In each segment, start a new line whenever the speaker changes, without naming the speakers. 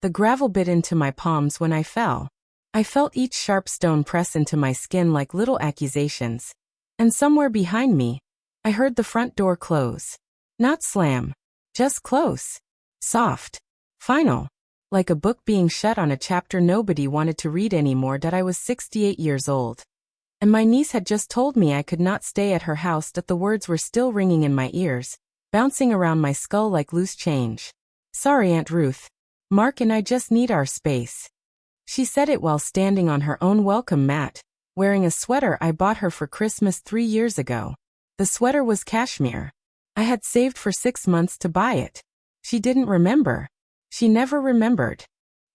The gravel bit into my palms when I fell. I felt each sharp stone press into my skin like little accusations. And somewhere behind me, I heard the front door close. Not slam. Just close. Soft. Final. Like a book being shut on a chapter nobody wanted to read anymore. That I was 68 years old. And my niece had just told me I could not stay at her house. That the words were still ringing in my ears, bouncing around my skull like loose change. Sorry, Aunt Ruth. Mark and I just need our space. She said it while standing on her own welcome mat, wearing a sweater I bought her for Christmas 3 years ago. The sweater was cashmere. I had saved for 6 months to buy it. She didn't remember. She never remembered.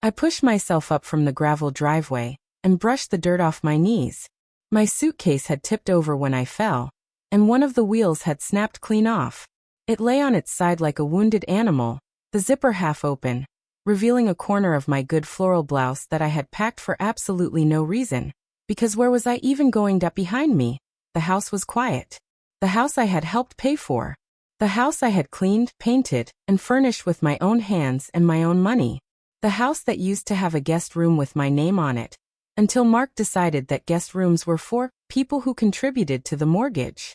I pushed myself up from the gravel driveway and brushed the dirt off my knees. My suitcase had tipped over when I fell, and one of the wheels had snapped clean off. It lay on its side like a wounded animal, the zipper half open, revealing a corner of my good floral blouse that I had packed for absolutely no reason, because where was I even going? Behind me, the house was quiet. The house I had helped pay for. The house I had cleaned, painted, and furnished with my own hands and my own money. The house that used to have a guest room with my name on it, until Mark decided that guest rooms were for people who contributed to the mortgage.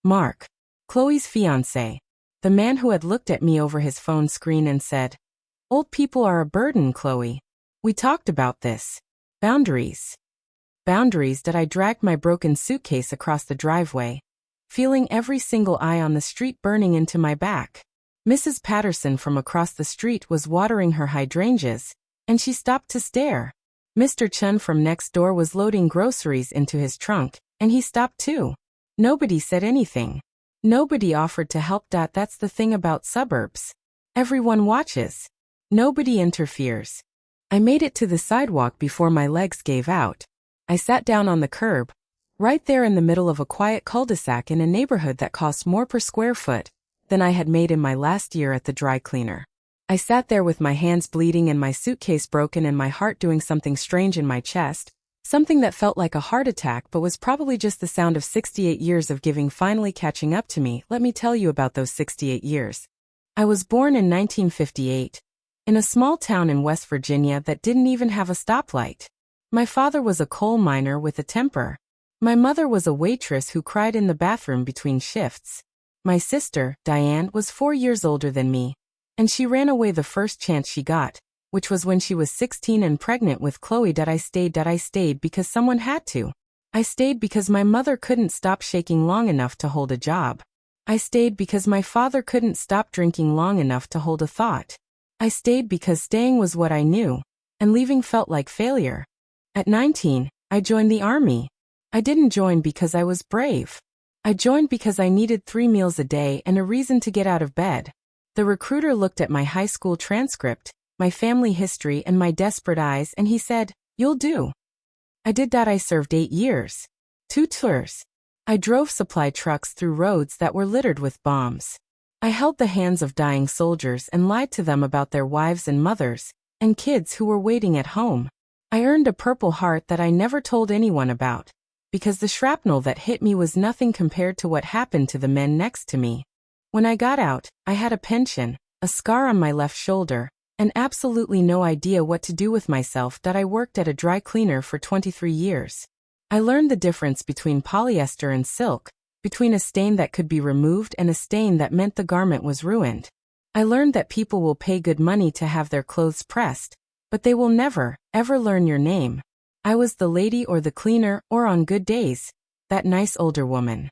Mark, Chloe's fiance, the man who had looked at me over his phone screen and said, "Old people are a burden, Chloe. We talked about this. Boundaries." Boundaries. That I dragged my broken suitcase across the driveway, feeling every single eye on the street burning into my back. Mrs. Patterson from across the street was watering her hydrangeas, and she stopped to stare. Mr. Chun from next door was loading groceries into his trunk, and he stopped too. Nobody said anything. Nobody offered to help. That's the thing about suburbs. Everyone watches. Nobody interferes. I made it to the sidewalk before my legs gave out. I sat down on the curb, right there in the middle of a quiet cul-de-sac in a neighborhood that cost more per square foot than I had made in my last year at the dry cleaner. I sat there with my hands bleeding and my suitcase broken and my heart doing something strange in my chest, something that felt like a heart attack but was probably just the sound of 68 years of giving finally catching up to me. Let me tell you about those 68 years. I was born in 1958, in a small town in West Virginia that didn't even have a stoplight. My father was a coal miner with a temper. My mother was a waitress who cried in the bathroom between shifts. My sister, Diane, was 4 years older than me, and she ran away the first chance she got, which was when she was 16 and pregnant with Chloe. I stayed because someone had to. I stayed because my mother couldn't stop shaking long enough to hold a job. I stayed because my father couldn't stop drinking long enough to hold a thought. I stayed because staying was what I knew, and leaving felt like failure. At 19, I joined the army. I didn't join because I was brave. I joined because I needed 3 meals a day and a reason to get out of bed. The recruiter looked at my high school transcript, my family history and my desperate eyes, and he said, "You'll do." I did that. I served 8 years. 2 tours. I drove supply trucks through roads that were littered with bombs. I held the hands of dying soldiers and lied to them about their wives and mothers, and kids who were waiting at home. I earned a Purple Heart that I never told anyone about, because the shrapnel that hit me was nothing compared to what happened to the men next to me. When I got out, I had a pension, a scar on my left shoulder, and absolutely no idea what to do with myself. I worked at a dry cleaner for 23 years. I learned the difference between polyester and silk, between a stain that could be removed and a stain that meant the garment was ruined. I learned that people will pay good money to have their clothes pressed, but they will never, ever learn your name. I was the lady or the cleaner, or on good days, that nice older woman.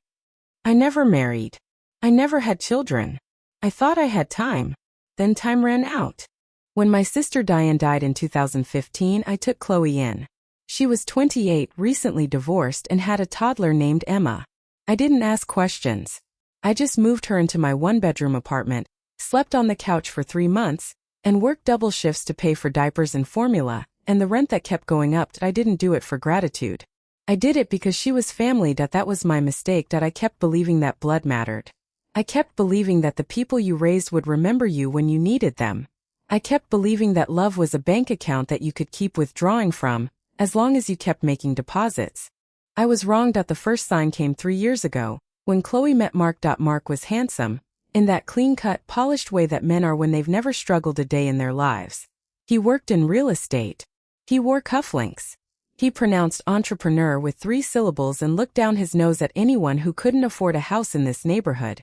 I never married. I never had children. I thought I had time. Then time ran out. When my sister Diane died in 2015, I took Chloe in. She was 28, recently divorced, and had a toddler named Emma. I didn't ask questions. I just moved her into my 1-bedroom apartment, slept on the couch for 3 months, and worked double shifts to pay for diapers and formula, and the rent that kept going up. I didn't do it for gratitude. I did it because she was family. That was my mistake. I kept believing that blood mattered. I kept believing that the people you raised would remember you when you needed them. I kept believing that love was a bank account that you could keep withdrawing from, as long as you kept making deposits. I was wrong. The first sign came 3 years ago, when Chloe met Mark. Mark was handsome, in that clean-cut, polished way that men are when they've never struggled a day in their lives. He worked in real estate. He wore cufflinks. He pronounced entrepreneur with 3 syllables and looked down his nose at anyone who couldn't afford a house in this neighborhood.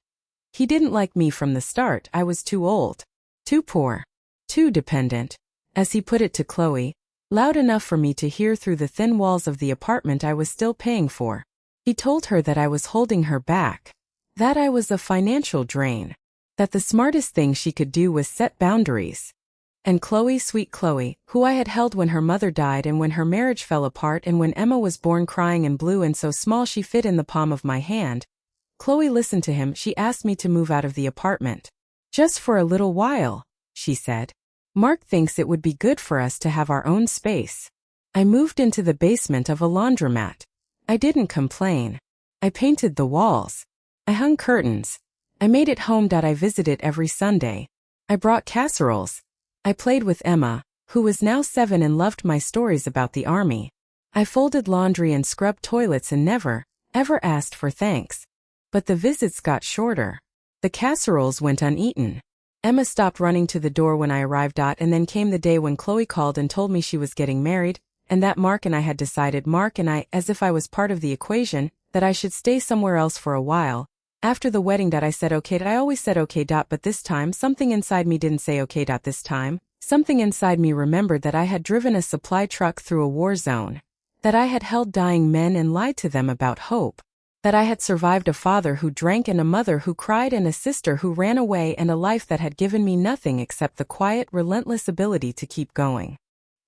He didn't like me from the start. I was too old, too poor, too dependent, as he put it to Chloe, loud enough for me to hear through the thin walls of the apartment I was still paying for. He told her that I was holding her back, that I was a financial drain, that the smartest thing she could do was set boundaries. And Chloe, sweet Chloe, who I had held when her mother died and when her marriage fell apart and when Emma was born crying and blue and so small she fit in the palm of my hand, Chloe listened to him. She asked me to move out of the apartment. Just for a little while, she said. Mark thinks it would be good for us to have our own space. I moved into the basement of a laundromat. I didn't complain. I painted the walls. I hung curtains. I made it home. I visited every Sunday. I brought casseroles. I played with Emma, who was now 7 and loved my stories about the army. I folded laundry and scrubbed toilets and never, ever asked for thanks. But the visits got shorter. The casseroles went uneaten. Emma stopped running to the door when I arrived. And then came the day when Chloe called and told me she was getting married, and that Mark and I had decided, Mark and I, as if I was part of the equation, that I should stay somewhere else for a while. After the wedding I said okay. I always said okay. But this time something inside me didn't say okay. This time, something inside me remembered that I had driven a supply truck through a war zone, that I had held dying men and lied to them about hope, that I had survived a father who drank and a mother who cried and a sister who ran away and a life that had given me nothing except the quiet, relentless ability to keep going.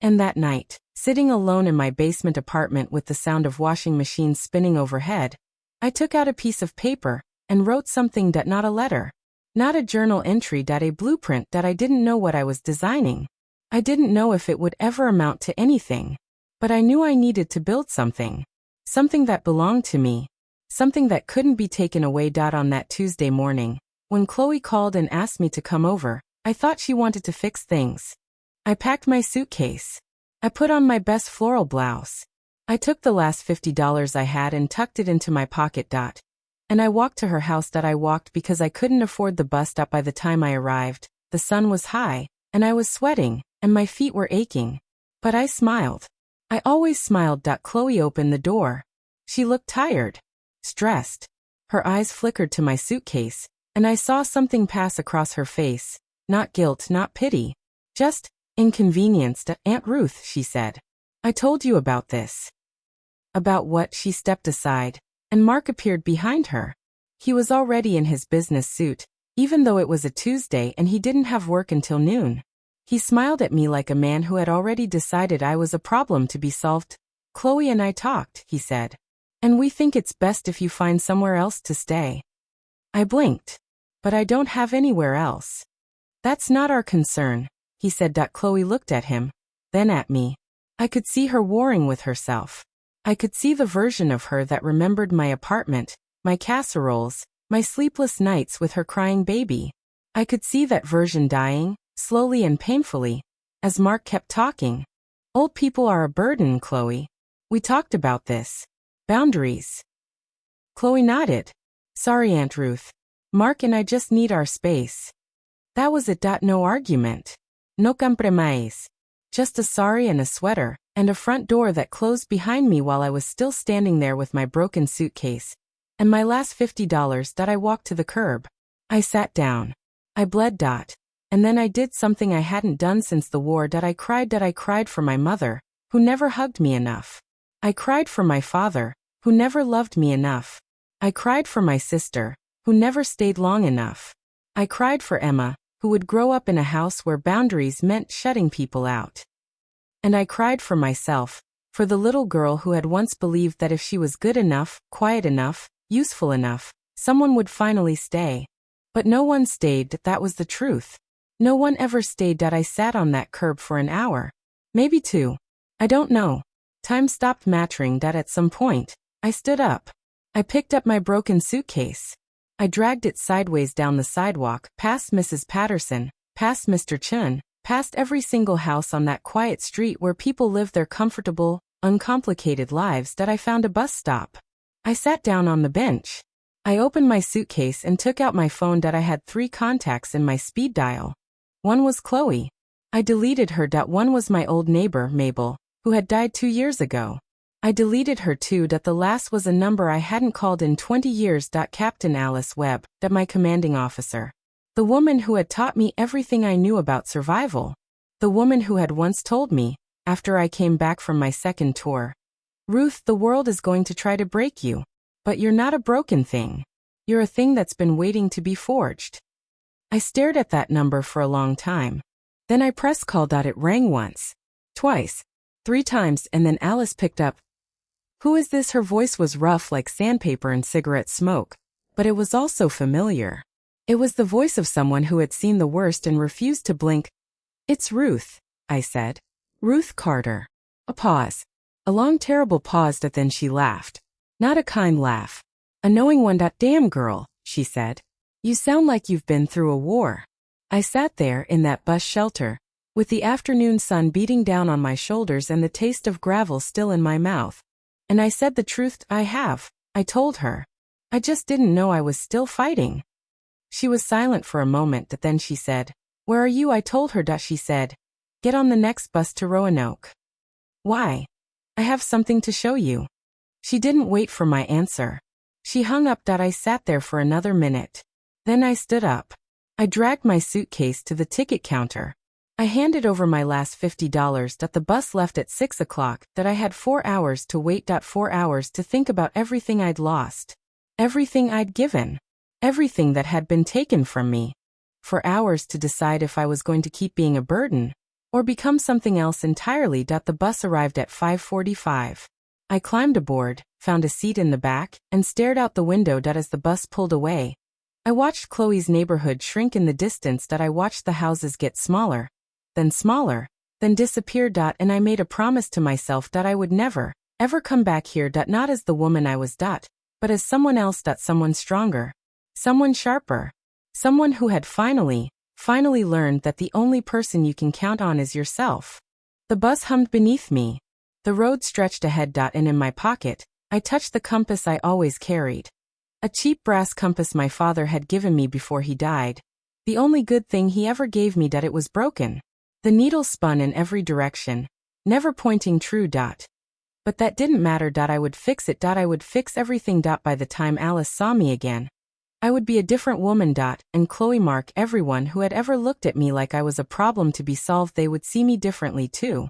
And that night, sitting alone in my basement apartment with the sound of washing machines spinning overhead, I took out a piece of paper and wrote something. Not a letter, not a journal entry. A blueprint. I didn't know what I was designing. I didn't know if it would ever amount to anything. But I knew I needed to build something. Something that belonged to me. Something that couldn't be taken away. On that Tuesday morning, when Chloe called and asked me to come over, I thought she wanted to fix things. I packed my suitcase. I put on my best floral blouse. I took the last $50 I had and tucked it into my pocket. And I walked to her house. I walked because I couldn't afford the bus stop. By the time I arrived, the sun was high, and I was sweating, and my feet were aching. But I smiled. I always smiled. Chloe opened the door. She looked tired. Stressed. Her eyes flickered to my suitcase, and I saw something pass across her face. Not guilt, not pity. Just inconvenienced. Aunt Ruth, she said. I told you about this. About what? She stepped aside, and Mark appeared behind her. He was already in his business suit, even though it was a Tuesday and he didn't have work until noon. He smiled at me like a man who had already decided I was a problem to be solved. Chloe and I talked, he said. And we think it's best if you find somewhere else to stay. I blinked. But I don't have anywhere else. That's not our concern, he said. Chloe looked at him, then at me. I could see her warring with herself. I could see the version of her that remembered my apartment, my casseroles, my sleepless nights with her crying baby. I could see that version dying, slowly and painfully, as Mark kept talking. Old people are a burden, Chloe. We talked about this. Boundaries. Chloe nodded. Sorry, Aunt Ruth. Mark and I just need our space. That was it. No argument. No compromise. Just a sorry and a sweater, and a front door that closed behind me while I was still standing there with my broken suitcase. And my last $50. I walked to the curb. I sat down. I bled. And then I did something I hadn't done since the war. I cried. I cried for my mother, who never hugged me enough. I cried for my father, who never loved me enough. I cried for my sister, who never stayed long enough. I cried for Emma, who would grow up in a house where boundaries meant shutting people out. And I cried for myself, for the little girl who had once believed that if she was good enough, quiet enough, useful enough, someone would finally stay. But no one stayed. That was the truth. No one ever stayed. I sat on that curb for an hour. Maybe 2. I don't know. Time stopped mattering. At some point, I stood up. I picked up my broken suitcase. I dragged it sideways down the sidewalk, past Mrs. Patterson, past Mr. Chun, past every single house on that quiet street where people live their comfortable, uncomplicated lives. I found a bus stop. I sat down on the bench. I opened my suitcase and took out my phone. I had 3 contacts in my speed dial. One was Chloe. I deleted her. One was my old neighbor, Mabel, who had died 2 years ago. I deleted her too. The last was a number I hadn't called in 20 years. Captain Alice Webb, my commanding officer. The woman who had taught me everything I knew about survival. The woman who had once told me, after I came back from my second tour, Ruth, the world is going to try to break you. But you're not a broken thing. You're a thing that's been waiting to be forged. I stared at that number for a long time. Then I press called. It rang once, twice, 3 times, and then Alice picked up. Who is this? Her voice was rough like sandpaper and cigarette smoke, but it was also familiar. It was the voice of someone who had seen the worst and refused to blink. It's Ruth, I said. Ruth Carter. A pause. A long terrible pause. Then she laughed. Not a kind laugh. A knowing one. Damn girl, she said. You sound like you've been through a war. I sat there in that bus shelter, with the afternoon sun beating down on my shoulders and the taste of gravel still in my mouth. And I said the truth. I told her. I just didn't know I was still fighting. She was silent for a moment. Then she said, Where are you? I told her. She said, Get on the next bus to Roanoke. Why? I have something to show you. She didn't wait for my answer. She hung up. I sat there for another minute. Then I stood up. I dragged my suitcase to the ticket counter. I handed over my last $50. The bus left at 6 o'clock. I had 4 hours to wait. 4 hours to think about everything I'd lost. Everything I'd given. Everything that had been taken from me. 4 hours to decide if I was going to keep being a burden, or become something else entirely. The bus arrived at 5:45. I climbed aboard, found a seat in the back, and stared out the window. As the bus pulled away, I watched Chloe's neighborhood shrink in the distance. I watched the houses get smaller, then disappear. And I made a promise to myself I would never, ever come back here. Not as the woman I was. But as someone else. Someone stronger, someone sharper, someone who had finally learned that the only person you can count on is yourself. The bus hummed beneath me. The road stretched ahead. And in my pocket, I touched the compass I always carried. A cheap brass compass my father had given me before he died. The only good thing he ever gave me. It was broken. The needle spun in every direction, never pointing true. But that didn't matter. I would fix it. I would fix everything. By the time Alice saw me again, I would be a different woman. And Chloe, Mark, everyone who had ever looked at me like I was a problem to be solved, they would see me differently too.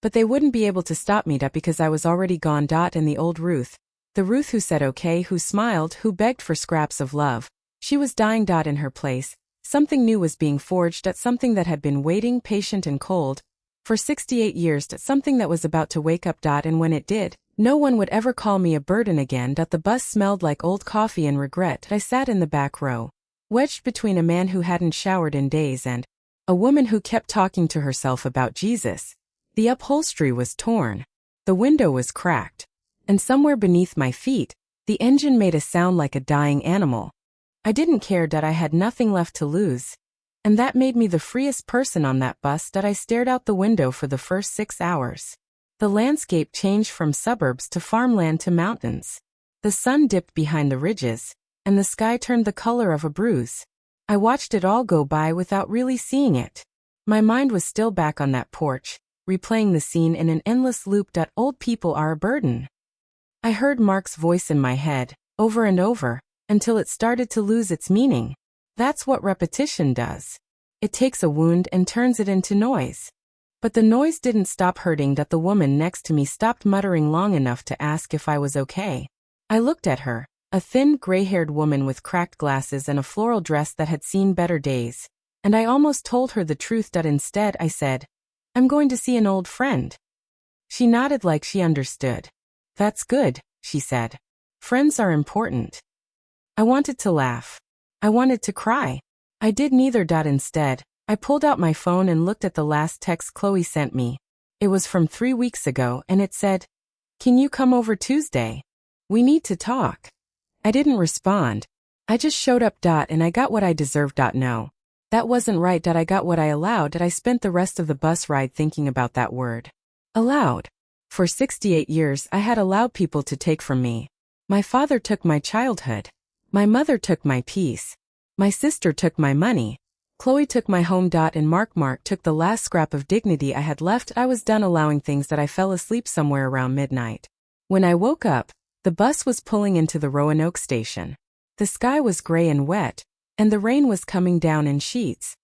But they wouldn't be able to stop me. Because I was already gone. And the old Ruth, the Ruth who said okay, who smiled, who begged for scraps of love, she was dying. In her place, something new was being forged. Something that had been waiting, patient and cold, for 68 years. Something that was about to wake up. And when it did, no one would ever call me a burden again. The bus smelled like old coffee and regret. I sat in the back row, wedged between a man who hadn't showered in days and a woman who kept talking to herself about Jesus. The upholstery was torn. The window was cracked. And somewhere beneath my feet, the engine made a sound like a dying animal. I didn't care. I had nothing left to lose. And that made me the freest person on that bus. I stared out the window for the first 6 hours. The landscape changed from suburbs to farmland to mountains. The sun dipped behind the ridges, and the sky turned the color of a bruise. I watched it all go by without really seeing it. My mind was still back on that porch, replaying the scene in an endless loop. Old people are a burden. I heard Mark's voice in my head, over and over, until it started to lose its meaning. That's what repetition does. It takes a wound and turns it into noise. But the noise didn't stop hurting. The woman next to me stopped muttering long enough to ask if I was okay. I looked at her, a thin, gray-haired woman with cracked glasses and a floral dress that had seen better days, and I almost told her the truth. Instead, I said, I'm going to see an old friend. She nodded like she understood. That's good, she said. Friends are important. I wanted to laugh. I wanted to cry. I did neither. Instead, I pulled out my phone and looked at the last text Chloe sent me. It was from 3 weeks ago and it said, Can you come over Tuesday? We need to talk. I didn't respond. I just showed up. And I got what I deserved. No. That wasn't right. I got what I allowed. I spent the rest of the bus ride thinking about that word. Allowed. For 68 years I had allowed people to take from me. My father took my childhood. My mother took my peace. My sister took my money. Chloe took my home. And Mark took the last scrap of dignity I had left. I was done allowing things that I fell asleep somewhere around midnight. When I woke up, the bus was pulling into the Roanoke station. The sky was gray and wet, and the rain was coming down in sheets.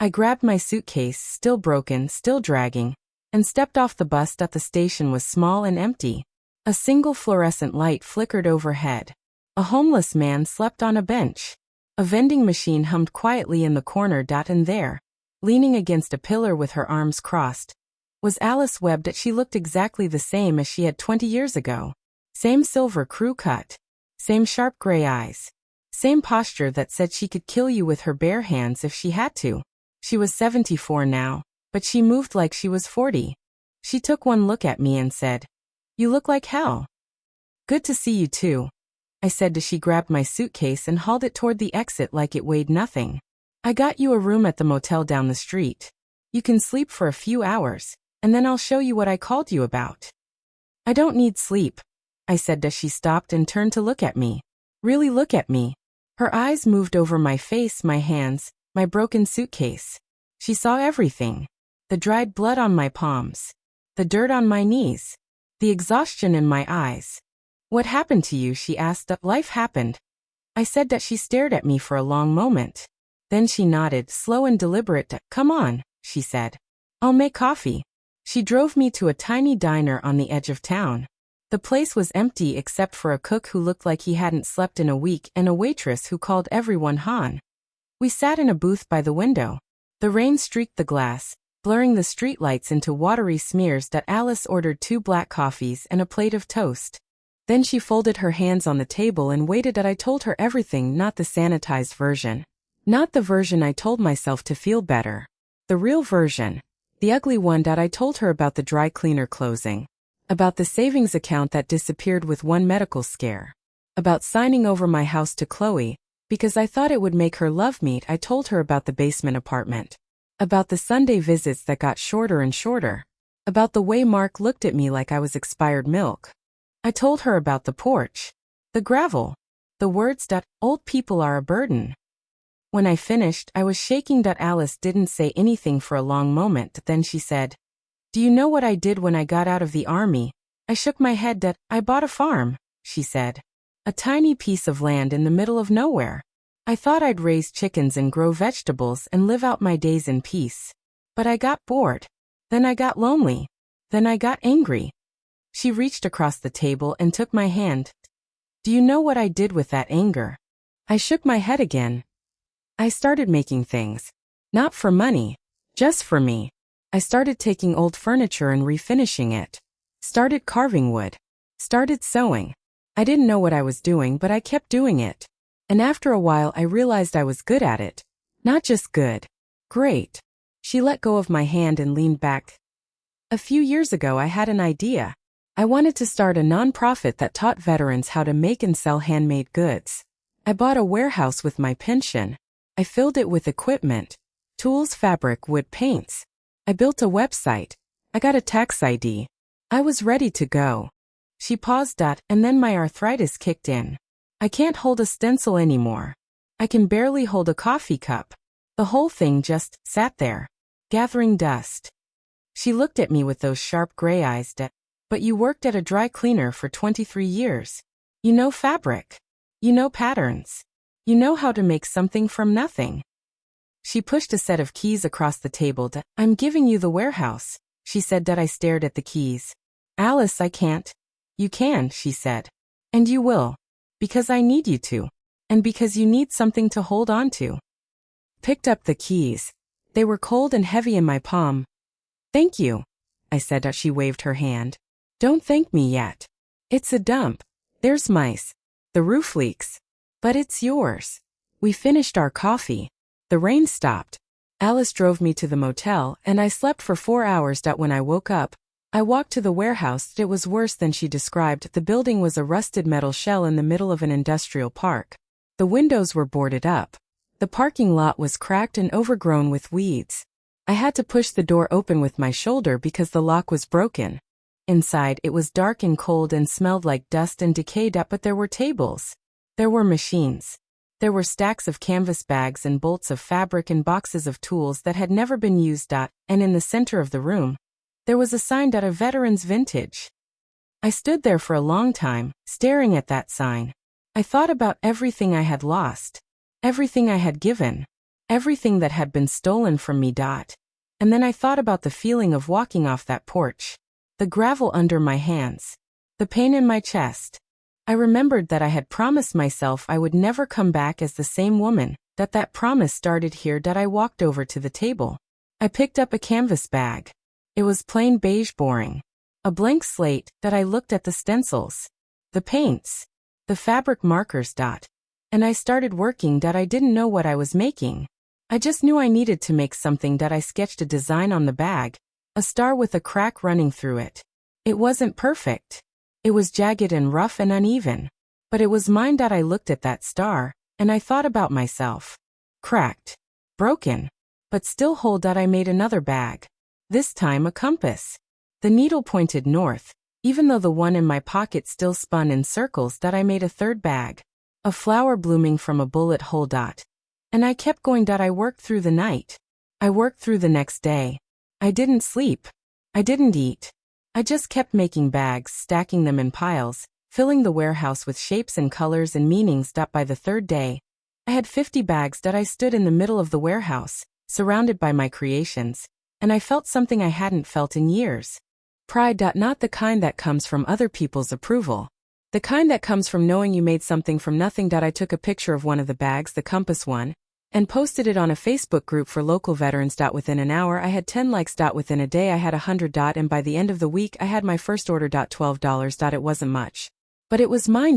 I grabbed my suitcase, still broken, still dragging, and stepped off the bus. The station was small and empty. A single fluorescent light flickered overhead. A homeless man slept on a bench. A vending machine hummed quietly in the corner. And there, leaning against a pillar with her arms crossed, was Alice Webb. She looked exactly the same as she had 20 years ago. Same silver crew cut. Same sharp gray eyes. Same posture that said she could kill you with her bare hands if she had to. She was 74 now, but she moved like she was 40. She took one look at me and said, "You look like hell." "Good to see you too," I said as she grabbed my suitcase and hauled it toward the exit like it weighed nothing. "I got you a room at the motel down the street. You can sleep for a few hours, and then I'll show you what I called you about." "I don't need sleep," I said as she stopped and turned to look at me. Really look at me. Her eyes moved over my face, my hands, my broken suitcase. She saw everything. The dried blood on my palms. The dirt on my knees. The exhaustion in my eyes. "What happened to you?" she asked. "Life happened." I said that. She stared at me for a long moment. Then she nodded, slow and deliberate. "Come on," she said. "I'll make coffee." She drove me to a tiny diner on the edge of town. The place was empty except for a cook who looked like he hadn't slept in a week and a waitress who called everyone Han. We sat in a booth by the window. The rain streaked the glass, blurring the streetlights into watery smears. Alice ordered 2 black coffees and a plate of toast. Then she folded her hands on the table and waited. I told her everything, not the sanitized version. Not the version I told myself to feel better. The real version. The ugly one. I told her about the dry cleaner closing. About the savings account that disappeared with one medical scare. About signing over my house to Chloe, because I thought it would make her love me. I told her about the basement apartment. About the Sunday visits that got shorter and shorter. About the way Mark looked at me like I was expired milk. I told her about the porch. The gravel. The words. Old people are a burden. When I finished, I was shaking. Alice didn't say anything for a long moment. Then she said, "Do you know what I did when I got out of the army?" I shook my head. "I bought a farm," she said. "A tiny piece of land in the middle of nowhere. I thought I'd raise chickens and grow vegetables and live out my days in peace. But I got bored. Then I got lonely. Then I got angry." She reached across the table and took my hand. "Do you know what I did with that anger?" I shook my head again. "I started making things. Not for money. Just for me. I started taking old furniture and refinishing it. Started carving wood. Started sewing. I didn't know what I was doing, but I kept doing it. And after a while I realized I was good at it. Not just good. Great." She let go of my hand and leaned back. "A few years ago I had an idea. I wanted to start a nonprofit that taught veterans how to make and sell handmade goods. I bought a warehouse with my pension. I filled it with equipment. Tools, fabric, wood, paints. I built a website. I got a tax ID. I was ready to go." She paused. And then my arthritis kicked in. I can't hold a stencil anymore. I can barely hold a coffee cup. The whole thing just sat there, gathering dust. She looked at me with those sharp gray eyes. "But you worked at a dry cleaner for 23 years. You know fabric. You know patterns. You know how to make something from nothing." She pushed a set of keys across the table. "I'm giving you the warehouse," she said. I stared at the keys. "Alice, I can't." "You can," she said. "And you will. Because I need you to. And because you need something to hold on to." Picked up the keys. They were cold and heavy in my palm. "Thank you," I said as she waved her hand. "Don't thank me yet. It's a dump. There's mice. The roof leaks. But it's yours." We finished our coffee. The rain stopped. Alice drove me to the motel, and I slept for 4 hours. When I woke up, I walked to the warehouse. It was worse than she described. The building was a rusted metal shell in the middle of an industrial park. The windows were boarded up. The parking lot was cracked and overgrown with weeds. I had to push the door open with my shoulder because the lock was broken. Inside, it was dark and cold and smelled like dust and decay. But there were tables. There were machines. There were stacks of canvas bags and bolts of fabric and boxes of tools that had never been used. And in the center of the room, there was a sign. A veteran's vintage. I stood there for a long time, staring at that sign. I thought about everything I had lost, everything I had given, everything that had been stolen from me. And then I thought about the feeling of walking off that porch, the gravel under my hands, the pain in my chest. I remembered that I had promised myself I would never come back as the same woman, that promise started here. I walked over to the table. I picked up a canvas bag. It was plain beige, boring. A blank slate. I looked at the stencils, the paints, the fabric markers. And I started working. I didn't know what I was making. I just knew I needed to make something. I sketched a design on the bag, a star with a crack running through it. It wasn't perfect. It was jagged and rough and uneven. But it was mine. I looked at that star, and I thought about myself. Cracked. Broken. But still whole. I made another bag. This time a compass. The needle pointed north, even though the one in my pocket still spun in circles. I made a third bag. A flower blooming from a bullet hole. And I kept going. I worked through the night. I worked through the next day. I didn't sleep. I didn't eat. I just kept making bags, stacking them in piles, filling the warehouse with shapes and colors and meanings. By the third day, I had 50 bags. I stood in the middle of the warehouse, surrounded by my creations, and I felt something I hadn't felt in years. Pride. Not the kind that comes from other people's approval. The kind that comes from knowing you made something from nothing. I took a picture of one of the bags, the compass one, and posted it on a Facebook group for local veterans. Within an hour I had 10 likes. Within a day I had 100. And by the end of the week I had my first order. $12. It wasn't much, but it was mine.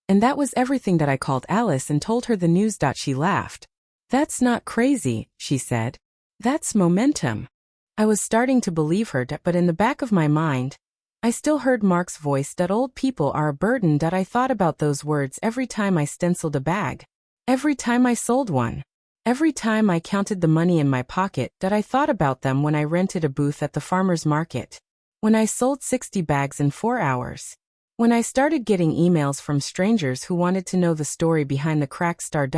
And that was everything. I called Alice and told her the news. She laughed. That's not crazy, she said. That's momentum. I was starting to believe her. But in the back of my mind, I still heard Mark's voice. Old people are a burden. I thought about those words every time I stenciled a bag. Every time I sold one. Every time I counted the money in my pocket. I thought about them when I rented a booth at the farmer's market. When I sold 60 bags in 4 hours. When I started getting emails from strangers who wanted to know the story behind the cracked star.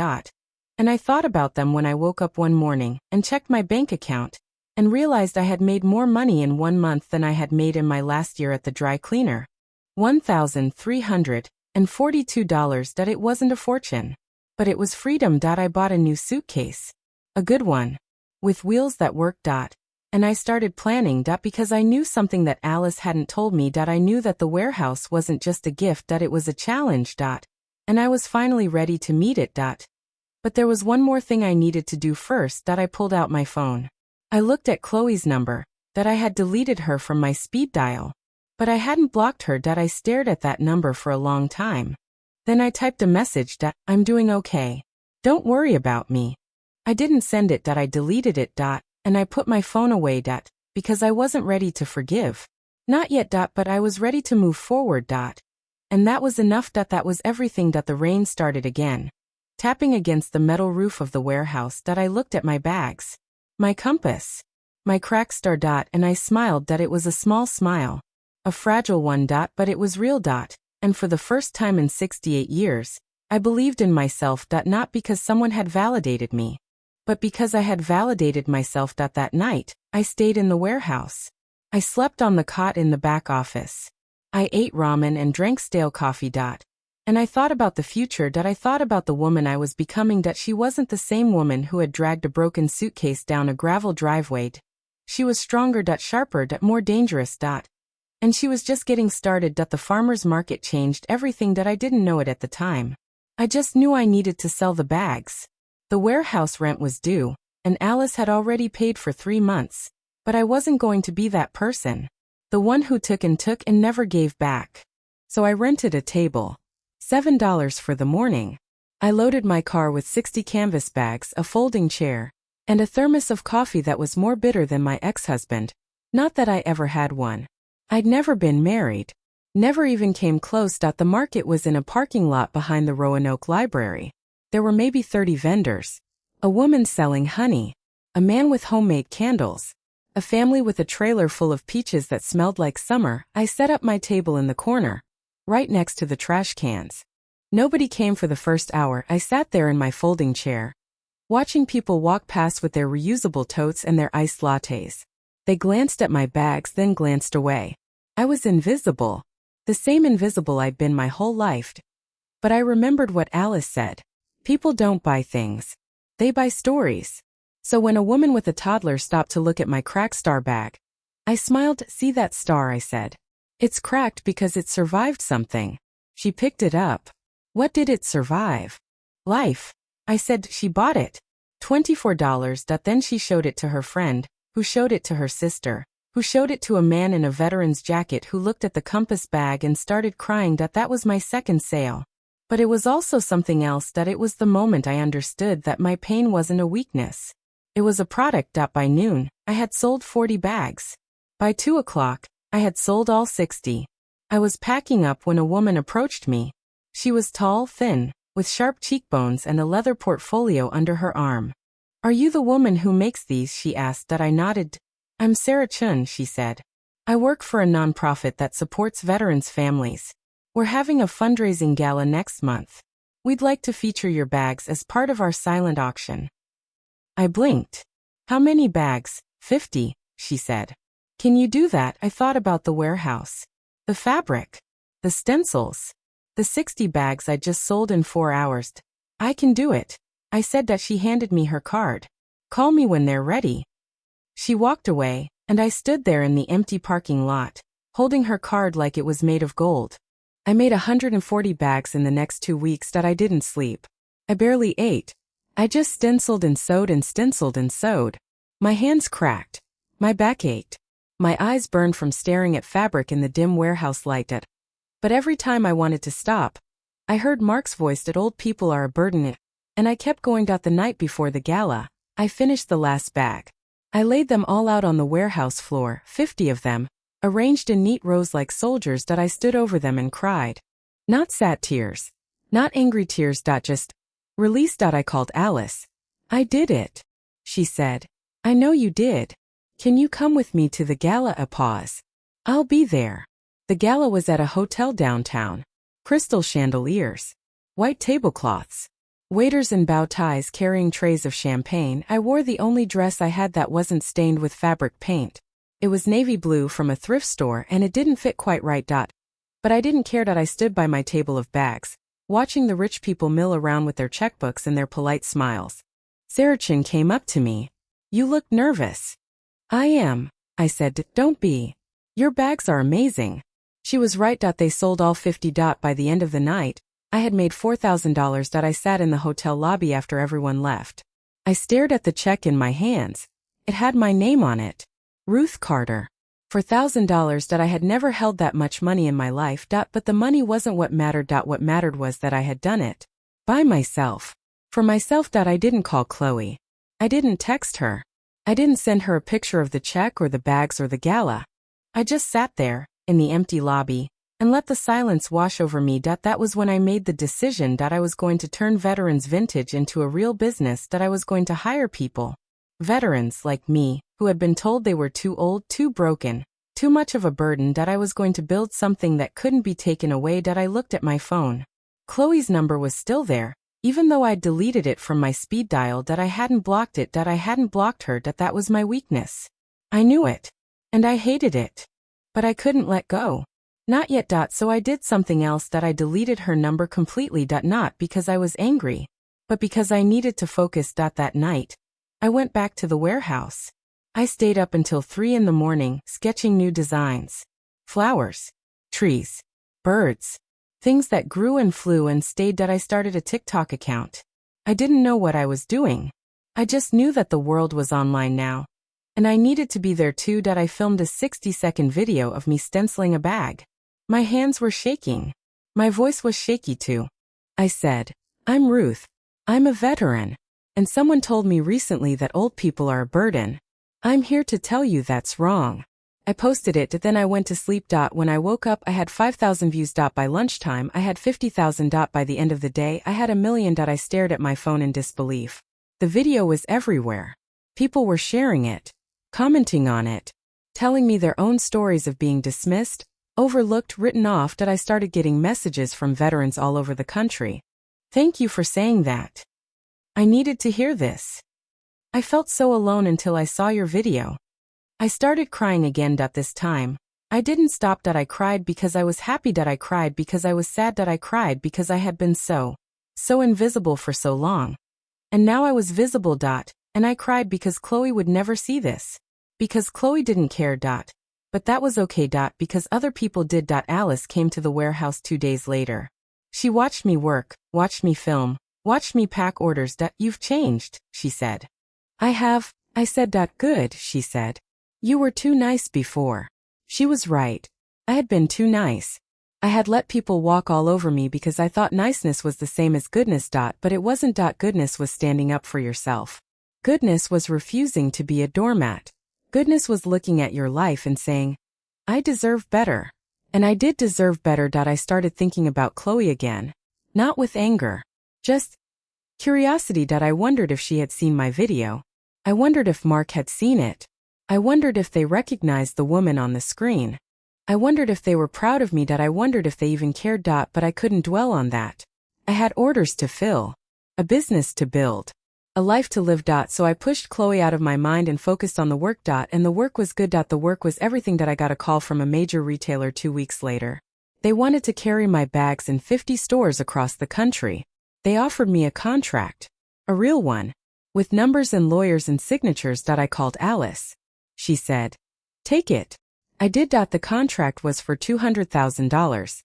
And I thought about them when I woke up one morning and checked my bank account and realized I had made more money in 1 month than I had made in my last year at the dry cleaner. $1,342. It wasn't a fortune. But it was freedom. I bought a new suitcase. A good one. With wheels that worked. And I started planning. Because I knew something that Alice hadn't told me. I knew that the warehouse wasn't just a gift. It was a challenge. And I was finally ready to meet it. But there was one more thing I needed to do first. I pulled out my phone. I looked at Chloe's number. I had deleted her from my speed dial. But I hadn't blocked her. I stared at that number for a long time. Then I typed a message. I'm doing okay. Don't worry about me. I didn't send it. I deleted it. And I put my phone away. Because I wasn't ready to forgive. Not yet. But I was ready to move forward. And that was enough. That was everything. The rain started again, tapping against the metal roof of the warehouse. I looked at my bags, my compass, my cracked star. And I smiled. It was a small smile, a fragile one. But it was real. And for the first time in 68 years, I believed in myself. Not because someone had validated me, but because I had validated myself. That night, I stayed in the warehouse. I slept on the cot in the back office. I ate ramen and drank stale coffee. And I thought about the future. I thought about the woman I was becoming. She wasn't the same woman who had dragged a broken suitcase down a gravel driveway. She was stronger. Sharper. More dangerous. And she was just getting started. The farmer's market changed everything. I didn't know it at the time. I just knew I needed to sell the bags. The warehouse rent was due, and Alice had already paid for 3 months. But I wasn't going to be that person. The one who took and never gave back. So I rented a table. $7 for the morning. I loaded my car with 60 canvas bags, a folding chair, and a thermos of coffee that was more bitter than my ex-husband. Not that I ever had one. I'd never been married. Never even came close. The market was in a parking lot behind the Roanoke Library. There were maybe 30 vendors. A woman selling honey. A man with homemade candles. A family with a trailer full of peaches that smelled like summer. I set up my table in the corner, right next to the trash cans. Nobody came for the first hour. I sat there in my folding chair, watching people walk past with their reusable totes and their iced lattes. They glanced at my bags, then glanced away. I was invisible. The same invisible I'd been my whole life. But I remembered what Alice said. People don't buy things. They buy stories. So when a woman with a toddler stopped to look at my cracked star bag, I smiled. See that star, I said. It's cracked because it survived something. She picked it up. What did it survive? Life. I said. She bought it. $24. Then she showed it to her friend, who showed it to her sister, who showed it to a man in a veteran's jacket who looked at the compass bag and started crying. That was my second sale. But it was also something else. It was the moment I understood that my pain wasn't a weakness. It was a product. By noon, I had sold 40 bags. By 2 o'clock, I had sold all 60. I was packing up when a woman approached me. She was tall, thin, with sharp cheekbones and a leather portfolio under her arm. Are you the woman who makes these? She asked. I nodded. I'm Sarah Chun, she said. I work for a nonprofit that supports veterans' families. We're having a fundraising gala next month. We'd like to feature your bags as part of our silent auction. I blinked. How many bags? 50, she said. Can you do that? I thought about the warehouse, the fabric, the stencils, the 60 bags I just sold in 4 hours. I can do it, I said. She handed me her card. Call me when they're ready. She walked away, and I stood there in the empty parking lot, holding her card like it was made of gold. I made 140 bags in the next 2 weeks. I didn't sleep. I barely ate. I just stenciled and sewed and stenciled and sewed. My hands cracked. My back ached. My eyes burned from staring at fabric in the dim warehouse light. But every time I wanted to stop, I heard Mark's voice that old people are a burden. And I kept going. The night before the gala, I finished the last bag. I laid them all out on the warehouse floor, 50 of them, arranged in neat rows like soldiers. I stood over them and cried. Not sad tears. Not angry tears. Just release. I called Alice. I did it, she said. I know you did. Can you come with me to the gala? A pause. I'll be there. The gala was at a hotel downtown. Crystal chandeliers. White tablecloths. Waiters in bow ties carrying trays of champagne. I wore the only dress I had that wasn't stained with fabric paint. It was navy blue from a thrift store and it didn't fit quite right. But I didn't care. I stood by my table of bags, watching the rich people mill around with their checkbooks and their polite smiles. Sarah Chin came up to me. You look nervous. I am, I said. Don't be. Your bags are amazing. She was right. They sold all 50. By the end of the night, I had made $4,000. I sat in the hotel lobby after everyone left. I stared at the check in my hands. It had my name on it. Ruth Carter. For $1,000. I had never held that much money in my life. But the money wasn't what mattered. What mattered was that I had done it. By myself. For myself. I didn't call Chloe. I didn't text her. I didn't send her a picture of the check or the bags or the gala. I just sat there, in the empty lobby, and let the silence wash over me. That was when I made the decision that I was going to turn Veterans Vintage into a real business. I was going to hire people. Veterans like me, who had been told they were too old, too broken, too much of a burden. I was going to build something that couldn't be taken away. I looked at my phone. Chloe's number was still there, even though I'd deleted it from my speed dial. I hadn't blocked it. I hadn't blocked her. That was my weakness. I knew it. And I hated it. But I couldn't let go. Not yet. So I did something else. I deleted her number completely. Not because I was angry, but because I needed to focus. That night, I went back to the warehouse. I stayed up until 3 in the morning, sketching new designs. Flowers, trees, birds, things that grew and flew and stayed. I started a TikTok account. I didn't know what I was doing. I just knew that the world was online now. And I needed to be there too. I filmed a 60-second video of me stenciling a bag. My hands were shaking. My voice was shaky too. I said, I'm Ruth. I'm a veteran. And someone told me recently that old people are a burden. I'm here to tell you that's wrong. I posted it. Then I went to sleep. When I woke up, I had 5,000 views. By lunchtime, I had 50,000. By the end of the day, I had 1 million. I stared at my phone in disbelief. The video was everywhere. People were sharing it, commenting on it, telling me their own stories of being dismissed, Overlooked, written off, that I started getting messages from veterans all over the country. Thank you for saying that. I needed to hear this. I felt so alone until I saw your video. I started crying again. This time, I didn't stop. I cried because I was happy. I cried because I was sad. I cried because I had been so invisible for so long. And now I was visible. And I cried because Chloe would never see this. Because Chloe didn't care. But that was okay. Because other people did. Alice came to the warehouse 2 days later. She watched me work, watched me film, watched me pack orders. You've changed, she said. I have, I said. Good, she said. You were too nice before. She was right. I had been too nice. I had let people walk all over me because I thought niceness was the same as goodness. But it wasn't. Goodness was standing up for yourself. Goodness was refusing to be a doormat. Goodness was looking at your life and saying, I deserve better. And I did deserve better. I started thinking about Chloe again. Not with anger. Just curiosity. I wondered if she had seen my video. I wondered if Mark had seen it. I wondered if they recognized the woman on the screen. I wondered if they were proud of me. I wondered if they even cared. But I couldn't dwell on that. I had orders to fill. A business to build. A life to live. So I pushed Chloe out of my mind and focused on the work. And the work was good. The work was everything. I got a call from a major retailer 2 weeks later. They wanted to carry my bags in 50 stores across the country. They offered me a contract. A real one. With numbers and lawyers and signatures. I called Alice. She said, take it. I did. The contract was for $200,000.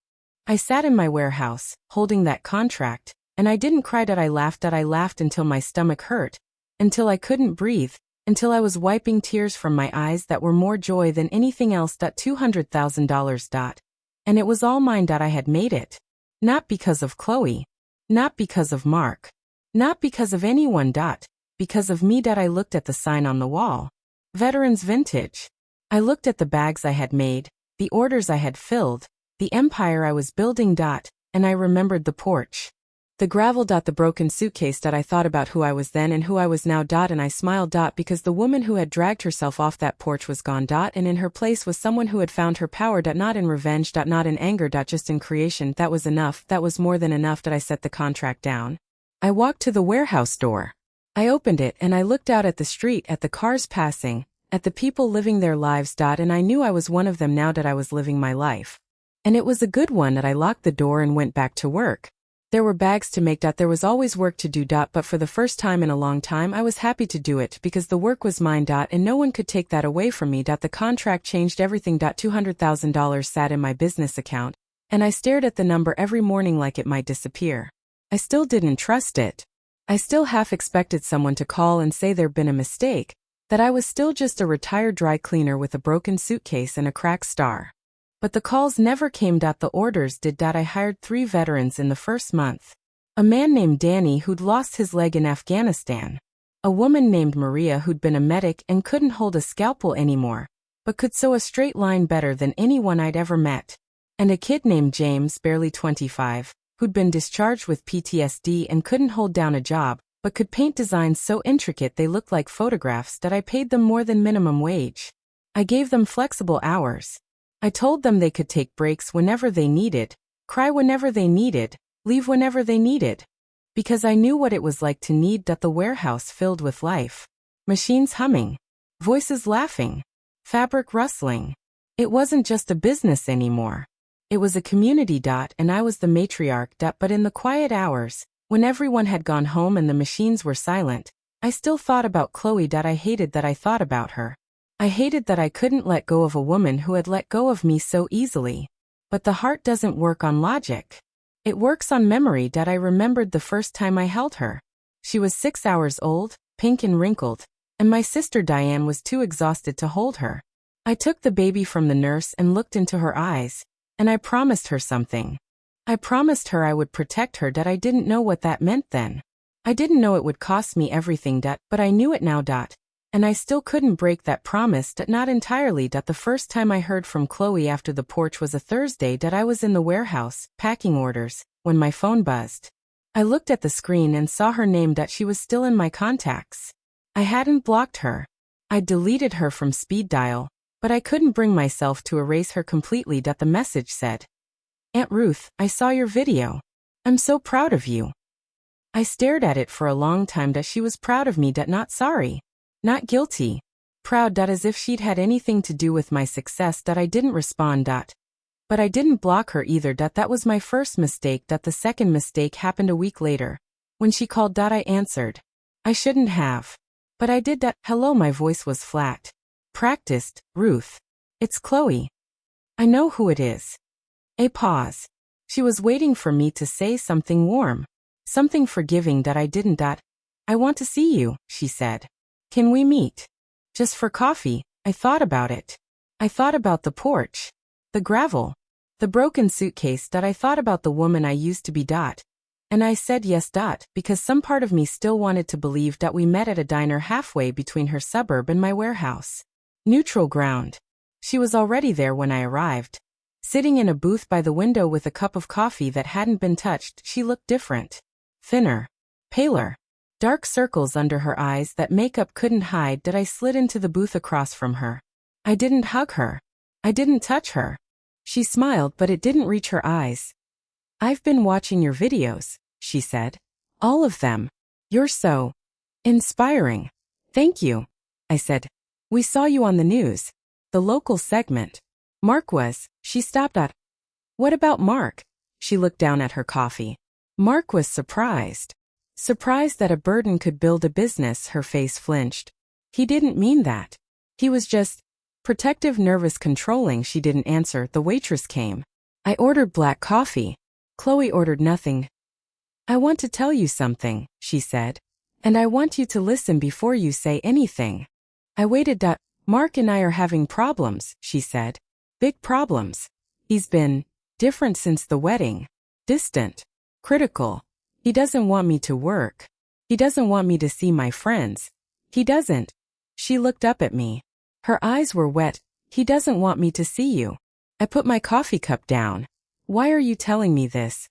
I sat in my warehouse, holding that contract, and I didn't cry. I laughed. I laughed until my stomach hurt, until I couldn't breathe, until I was wiping tears from my eyes that were more joy than anything else. $200,000. And it was all mine. I had made it. Not because of Chloe. Not because of Mark. Not because of anyone. Because of me. I looked at the sign on the wall. Veterans Vintage. I looked at the bags I had made, the orders I had filled, the empire I was building. And I remembered the porch. The gravel. The broken suitcase. I thought about who I was then and who I was now. And I smiled. Because the woman who had dragged herself off that porch was gone. And in her place was someone who had found her power. Not in revenge. Not in anger. Just in creation. That was enough. That was more than enough. I set the contract down. I walked to the warehouse door. I opened it and I looked out at the street, at the cars passing, at the people living their lives. And I knew I was one of them now. I was living my life. And it was a good one. I locked the door and went back to work. There were bags to make. There was always work to do. But for the first time in a long time I was happy to do it because the work was mine. And no one could take that away from me. The contract changed everything. $200,000 sat in my business account, and I stared at the number every morning like it might disappear. I still didn't trust it. I still half expected someone to call and say there'd been a mistake, that I was still just a retired dry cleaner with a broken suitcase and a cracked star. But the calls never came. The orders did. I hired 3 veterans in the first month. A man named Danny who'd lost his leg in Afghanistan. A woman named Maria who'd been a medic and couldn't hold a scalpel anymore, but could sew a straight line better than anyone I'd ever met. And a kid named James, barely 25, who'd been discharged with PTSD and couldn't hold down a job, but could paint designs so intricate they looked like photographs. I paid them more than minimum wage. I gave them flexible hours. I told them they could take breaks whenever they needed, cry whenever they needed, leave whenever they needed. Because I knew what it was like to need the warehouse filled with life. Machines humming. Voices laughing. Fabric rustling. It wasn't just a business anymore. It was a community. And I was the matriarch. But in the quiet hours, when everyone had gone home and the machines were silent, I still thought about Chloe. I hated that I thought about her. I hated that I couldn't let go of a woman who had let go of me so easily. But the heart doesn't work on logic. It works on memory. I remembered the first time I held her. She was 6 hours old, pink and wrinkled, and my sister Diane was too exhausted to hold her. I took the baby from the nurse and looked into her eyes, and I promised her something. I promised her I would protect her. I didn't know what that meant then. I didn't know it would cost me everything. But I knew it now. And I still couldn't break that promise. Not entirely. The first time I heard from Chloe after the porch was a Thursday. I was in the warehouse, packing orders, when my phone buzzed. I looked at the screen and saw her name. She was still in my contacts. I hadn't blocked her. I deleted her from speed dial. but I couldn't bring myself to erase her completely. The message said, Aunt Ruth, I saw your video. I'm so proud of you. I stared at it for a long time. She was proud of me. Not sorry. Not guilty. Proud. As if she'd had anything to do with my success. I didn't respond. But I didn't block her either. That was my first mistake. The second mistake happened a week later. When she called. I answered. I shouldn't have. But I did. Hello. My voice was flat. Practiced. Ruth. It's Chloe. I know who it is. A pause. She was waiting for me to say something warm. Something forgiving. I didn't. I want to see you, she said. Can we meet? Just for coffee. I thought about it. I thought about the porch. The gravel. The broken suitcase. I thought about the woman I used to be. And I said yes. Because some part of me still wanted to believe we met at a diner halfway between her suburb and my warehouse. Neutral ground. She was already there when I arrived. Sitting in a booth by the window with a cup of coffee that hadn't been touched. She looked different. Thinner. Paler. Dark circles under her eyes that makeup couldn't hide. I slid into the booth across from her. I didn't hug her. I didn't touch her. She smiled, but it didn't reach her eyes. I've been watching your videos, she said. All of them. You're so inspiring. Thank you, I said. We saw you on the news. The local segment. Mark was. She stopped. What about Mark? She looked down at her coffee. Mark was surprised. Surprised that a burden could build a business. Her face flinched. He didn't mean that. He was just protective, nervous, controlling. She didn't answer. The waitress came. I ordered black coffee. Chloe ordered nothing. I want to tell you something, she said. And I want you to listen before you say anything. I waited. Mark and I are having problems, she said. Big problems. He's been different since the wedding. Distant. Critical. He doesn't want me to work. He doesn't want me to see my friends. He doesn't. She looked up at me. Her eyes were wet. He doesn't want me to see you. I put my coffee cup down. Why are you telling me this?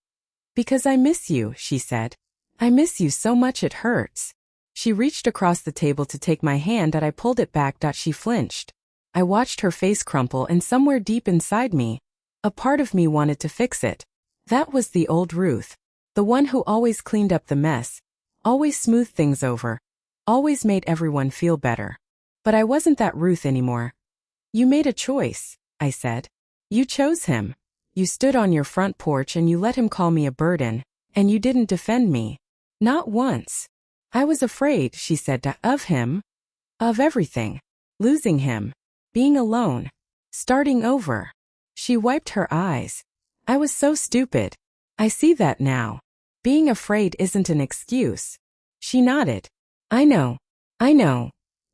Because I miss you, she said. I miss you so much it hurts. She reached across the table to take my hand. I pulled it back. She flinched. I watched her face crumple, and somewhere deep inside me, a part of me wanted to fix it. That was the old Ruth. The one who always cleaned up the mess, always smoothed things over, always made everyone feel better. But I wasn't that Ruth anymore. You made a choice, I said. You chose him. You stood on your front porch and you let him call me a burden, and you didn't defend me. Not once. I was afraid, she said, of him. Of everything. Losing him. Being alone. Starting over. She wiped her eyes. I was so stupid. I see that now. Being afraid isn't an excuse. She nodded. I know. I know.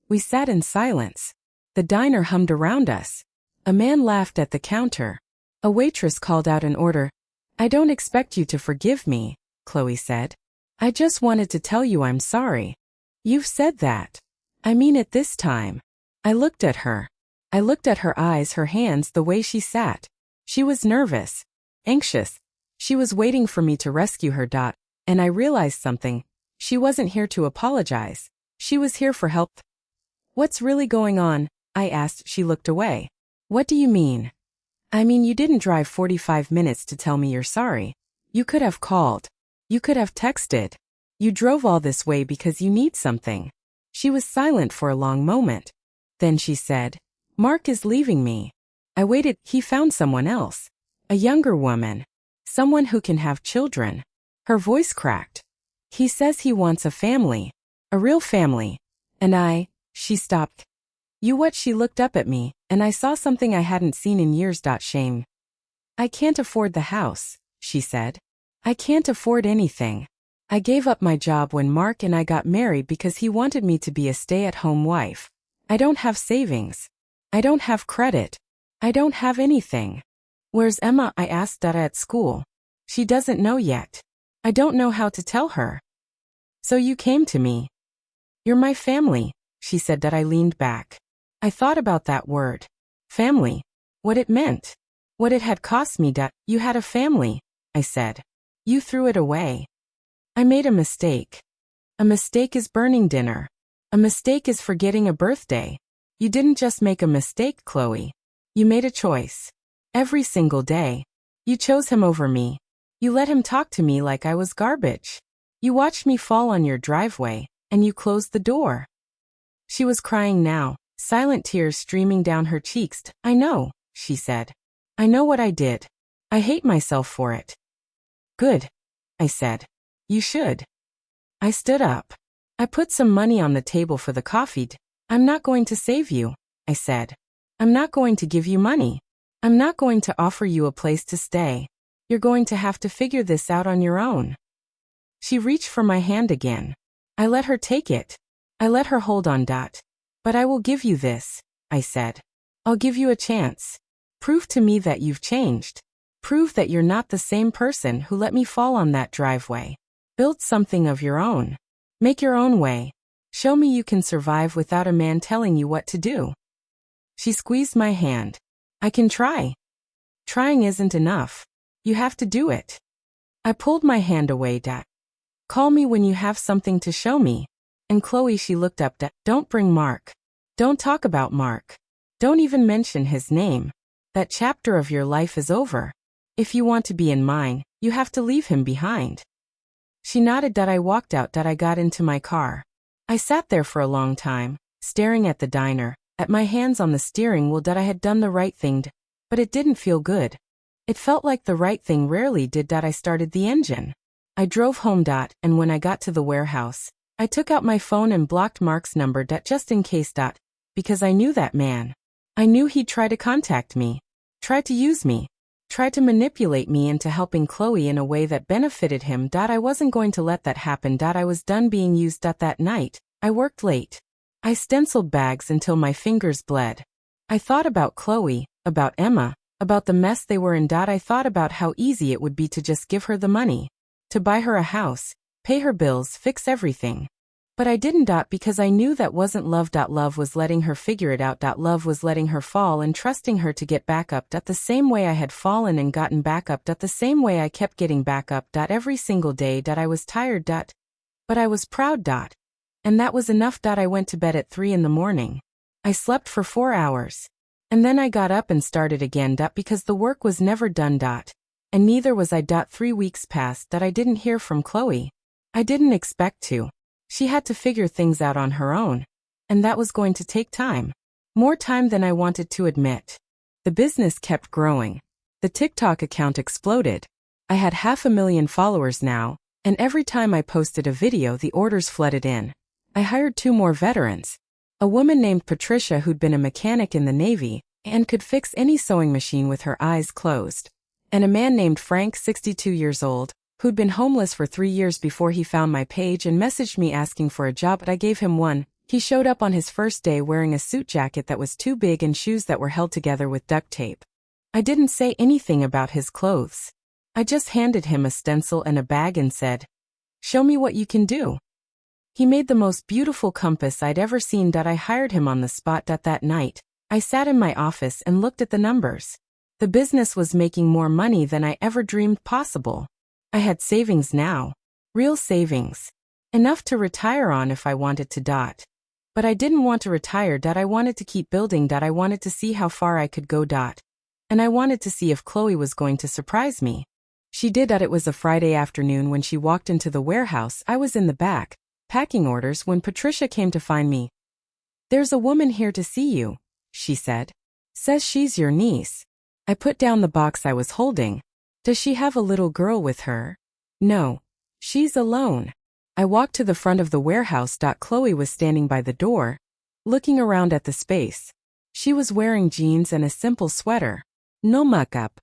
We sat in silence. The diner hummed around us. A man laughed at the counter. A waitress called out an order. I don't expect you to forgive me, Chloe said. I just wanted to tell you I'm sorry. You've said that. I mean it this time. I looked at her. I looked at her eyes, her hands, the way she sat. She was nervous. Anxious. She was waiting for me to rescue her. And I realized something. She wasn't here to apologize. She was here for help. What's really going on? I asked. She looked away. What do you mean? I mean, you didn't drive 45 minutes to tell me you're sorry. You could have called. You could have texted. You drove all this way because you need something. She was silent for a long moment. Then she said, Mark is leaving me. I waited. He found someone else. A younger woman. Someone who can have children. Her voice cracked. He says he wants a family. A real family. And she stopped. You what? She looked up at me, and I saw something I hadn't seen in years. Shame. I can't afford the house, she said. I can't afford anything. I gave up my job when Mark and I got married because he wanted me to be a stay-at-home wife. I don't have savings. I don't have credit. I don't have anything. Where's Emma? I asked Dada at school. She doesn't know yet. I don't know how to tell her. So you came to me. You're my family, she said. That I leaned back. I thought about that word. Family. What it meant. What it had cost me. You had a family, I said. You threw it away. I made a mistake. A mistake is burning dinner. A mistake is forgetting a birthday. You didn't just make a mistake, Chloe. You made a choice. Every single day. You chose him over me. You let him talk to me like I was garbage. You watched me fall on your driveway, and you closed the door. She was crying now, silent tears streaming down her cheeks. I know, she said. I know what I did. I hate myself for it. Good, I said. You should. I stood up. I put some money on the table for the coffee. I'm not going to save you, I said. I'm not going to give you money. I'm not going to offer you a place to stay. You're going to have to figure this out on your own. She reached for my hand again. I let her take it. I let her hold on. But I will give you this, I said. I'll give you a chance. Prove to me that you've changed. Prove that you're not the same person who let me fall on that driveway. Build something of your own. Make your own way. Show me you can survive without a man telling you what to do. She squeezed my hand. I can try. Trying isn't enough. You have to do it. I pulled my hand away. Call me when you have something to show me. And Chloe, she looked up. Don't bring Mark. Don't talk about Mark. Don't even mention his name. That chapter of your life is over. If you want to be in mine, you have to leave him behind. She nodded. I walked out. I got into my car. I sat there for a long time, staring at the diner, at my hands on the steering wheel. I had done the right thing, but it didn't feel good. It felt like the right thing rarely did. I started the engine. I drove home. And when I got to the warehouse, I took out my phone and blocked Mark's number. Just in case. Because I knew that man. I knew he'd try to contact me, try to use me, try to manipulate me into helping Chloe in a way that benefited him. I wasn't going to let that happen. I was done being used. That night, I worked late. I stenciled bags until my fingers bled. I thought about Chloe, about Emma, about the mess they were in. I thought about how easy it would be to just give her the money, to buy her a house, pay her bills, fix everything. But I didn't. Because I knew that wasn't love. Love was letting her figure it out. Love was letting her fall and trusting her to get back up. The same way I had fallen and gotten back up. The same way I kept getting back up. Every single day. I was tired. But I was proud. And that was enough. I went to bed at 3 in the morning. I slept for 4 hours. And then I got up and started again. Because the work was never done. And neither was I. 3 weeks passed. I didn't hear from Chloe. I didn't expect to. She had to figure things out on her own. And that was going to take time. More time than I wanted to admit. The business kept growing. The TikTok account exploded. I had 500,000 followers now, and every time I posted a video the orders flooded in. I hired 2 more veterans. A woman named Patricia who'd been a mechanic in the Navy, and could fix any sewing machine with her eyes closed. And a man named Frank, 62 years old, who'd been homeless for 3 years before he found my page and messaged me asking for a job. I gave him one. He showed up on his first day wearing a suit jacket that was too big and shoes that were held together with duct tape. I didn't say anything about his clothes. I just handed him a stencil and a bag and said, "Show me what you can do." He made the most beautiful compass I'd ever seen. I hired him on the spot. That night, I sat in my office and looked at the numbers. The business was making more money than I ever dreamed possible. I had savings now. Real savings. Enough to retire on if I wanted to. But I didn't want to retire. I wanted to keep building. I wanted to see how far I could go. And I wanted to see if Chloe was going to surprise me. She did. It was a Friday afternoon when she walked into the warehouse. I was in the back, packing orders, when Patricia came to find me. "There's a woman here to see you," she said. "Says she's your niece." I put down the box I was holding. "Does she have a little girl with her?" "No. She's alone." I walked to the front of the warehouse. Chloe was standing by the door, looking around at the space. She was wearing jeans and a simple sweater. No makeup.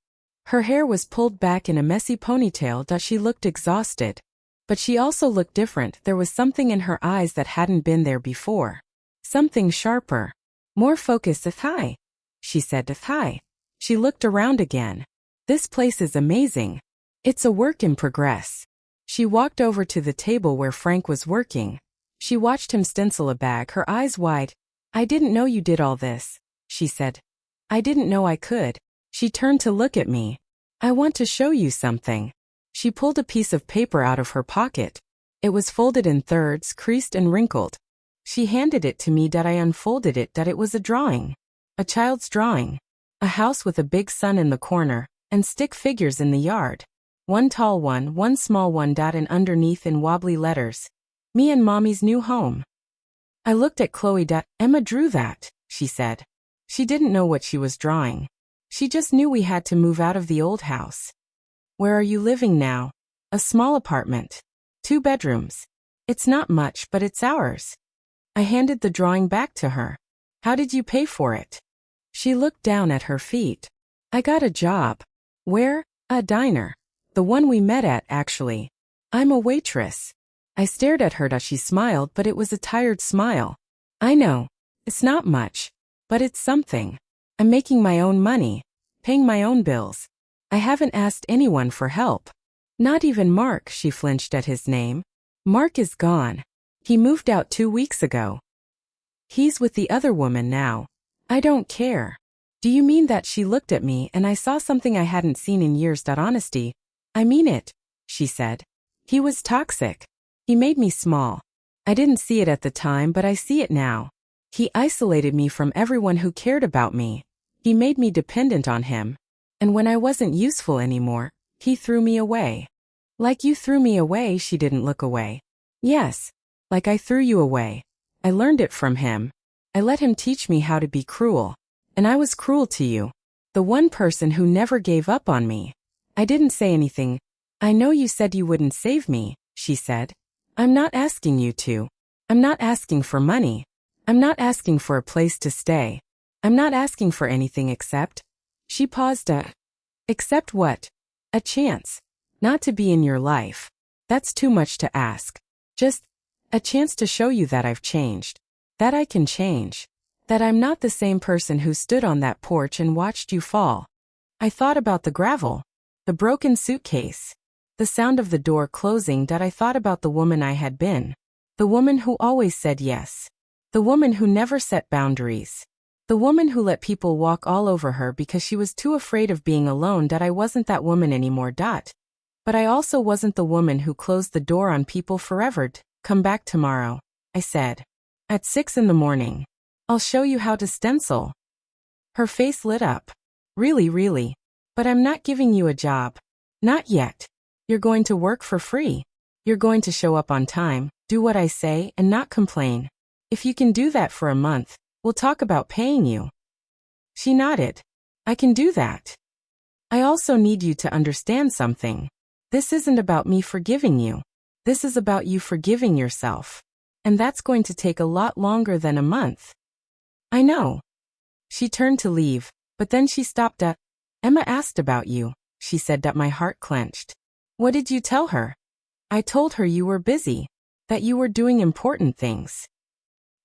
Her hair was pulled back in a messy ponytail. She looked exhausted. But she also looked different. There was something in her eyes that hadn't been there before. Something sharper. More focused. "Hi," she said. "Hi." She looked around again. "This place is amazing. It's a work in progress." She walked over to the table where Frank was working. She watched him stencil a bag, her eyes wide. "I didn't know you did all this," she said. "I didn't know I could." She turned to look at me. "I want to show you something." She pulled a piece of paper out of her pocket. It was folded in thirds, creased and wrinkled. She handed it to me. I unfolded it. It was a drawing. A child's drawing. A house with a big sun in the corner, and stick figures in the yard. One tall one small one. And underneath in wobbly letters, me and Mommy's new home. I looked at Chloe. Emma drew that, she said. She didn't know what she was drawing. She just knew we had to move out of the old house. Where are you living now? A small apartment. 2 bedrooms. It's not much, but it's ours. I handed the drawing back to her. How did you pay for it? She looked down at her feet. I got a job. Where? A diner. The one we met at, actually. I'm a waitress. I stared at her. She smiled, but it was a tired smile. I know. It's not much. But it's something. I'm making my own money. Paying my own bills. I haven't asked anyone for help. Not even Mark. She flinched at his name. Mark is gone. He moved out 2 weeks ago. He's with the other woman now. I don't care. Do you mean that? She looked at me and I saw something I hadn't seen in years. Honesty. I mean it, she said. He was toxic. He made me small. I didn't see it at the time, but I see it now. He isolated me from everyone who cared about me. He made me dependent on him. And when I wasn't useful anymore, he threw me away. Like you threw me away. She didn't look away. Yes, like I threw you away. I learned it from him. I let him teach me how to be cruel. And I was cruel to you. The one person who never gave up on me. I didn't say anything. I know you said you wouldn't save me, she said. I'm not asking you to. I'm not asking for money. I'm not asking for a place to stay. I'm not asking for anything except. She paused. Except what? A chance. Not to be in your life. That's too much to ask. Just a chance to show you that I've changed. That I can change. That I'm not the same person who stood on that porch and watched you fall. I thought about the gravel. The broken suitcase. The sound of the door closing. I thought about the woman I had been. The woman who always said yes. The woman who never set boundaries. The woman who let people walk all over her because she was too afraid of being alone. I wasn't that woman anymore. But I also wasn't the woman who closed the door on people forever. Come back tomorrow, I said. At 6 in the morning. I'll show you how to stencil. Her face lit up. Really. But I'm not giving you a job. Not yet. You're going to work for free. You're going to show up on time, do what I say, and not complain. If you can do that for a month, we'll talk about paying you. She nodded. I can do that. I also need you to understand something. This isn't about me forgiving you. This is about you forgiving yourself. And that's going to take a lot longer than a month. I know. She turned to leave, but then she stopped. Emma asked about you, she said. My heart clenched. What did you tell her? I told her you were busy. That you were doing important things.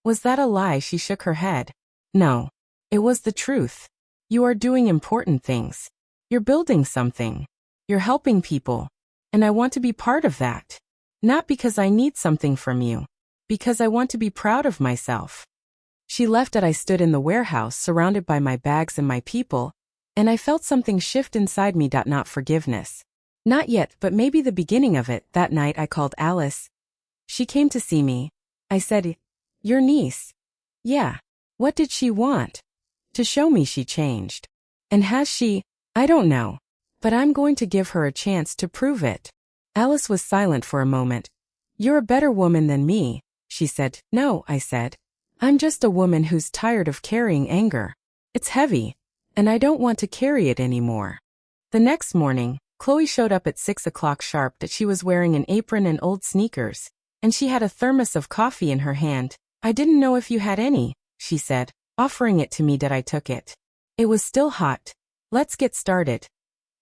Was that a lie? She shook her head. No. It was the truth. You are doing important things. You're building something. You're helping people. And I want to be part of that. Not because I need something from you. Because I want to be proud of myself. She left. I stood in the warehouse surrounded by my bags and my people, and I felt something shift inside me. Not forgiveness. Not yet, but maybe the beginning of it. That night I called Alice. She came to see me. I said, your niece. Yeah. What did she want? To show me she changed. And has she? I don't know. But I'm going to give her a chance to prove it. Alice was silent for a moment. You're a better woman than me, she said. No, I said. I'm just a woman who's tired of carrying anger. It's heavy, and I don't want to carry it anymore. The next morning, Chloe showed up at 6 o'clock sharp. She was wearing an apron and old sneakers, and she had a thermos of coffee in her hand. I didn't know if you had any, she said, offering it to me. I took it. It was still hot. Let's get started.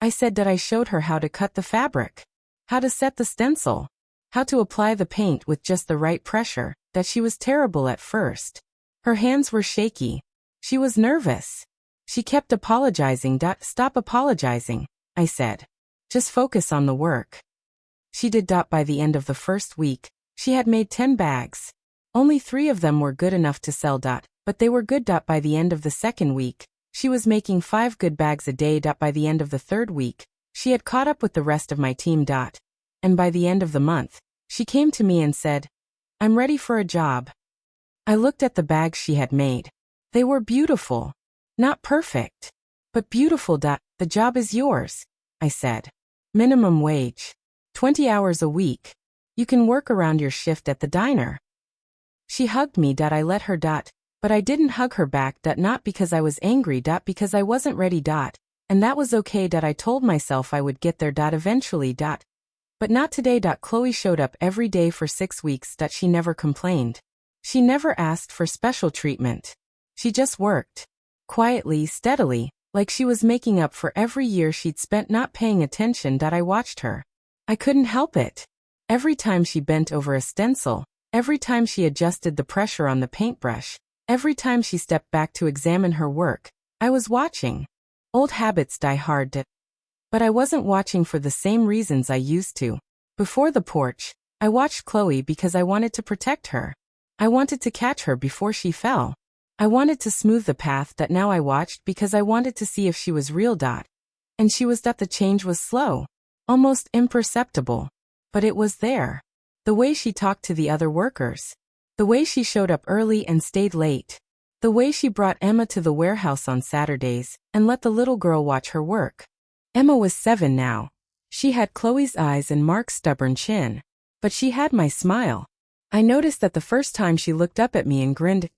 I said. I showed her how to cut the fabric, how to set the stencil, how to apply the paint with just the right pressure. That she was terrible at first. Her hands were shaky. She was nervous. She kept apologizing. Stop apologizing, I said. Just focus on the work. She did. By the end of the first week, she had made 10 bags. Only 3 of them were good enough to sell. But they were good. By the end of the second week, she was making 5 good bags a day. By the end of the third week, she had caught up with the rest of my team. And by the end of the month, she came to me and said, I'm ready for a job. I looked at the bags she had made. They were beautiful. Not perfect, but beautiful. The job is yours, I said. Minimum wage. 20 hours a week. You can work around your shift at the diner. She hugged me. I let her. But I didn't hug her back. Not because I was angry. Because I wasn't ready. And that was okay. I told myself I would get there. Eventually. But not today. Chloe showed up every day for 6 weeks. She never complained. She never asked for special treatment. She just worked. Quietly, steadily, like she was making up for every year she'd spent not paying attention. I watched her. I couldn't help it. Every time she bent over a stencil, every time she adjusted the pressure on the paintbrush, every time she stepped back to examine her work, I was watching. Old habits die hard. But I wasn't watching for the same reasons I used to. Before the porch, I watched Chloe because I wanted to protect her. I wanted to catch her before she fell. I wanted to smooth the path. Now I watched because I wanted to see if she was real. And she was. The change was slow, almost imperceptible. But it was there. The way she talked to the other workers. The way she showed up early and stayed late. The way she brought Emma to the warehouse on Saturdays and let the little girl watch her work. Emma was 7 now. She had Chloe's eyes and Mark's stubborn chin. But she had my smile. I noticed that the first time she looked up at me and grinned.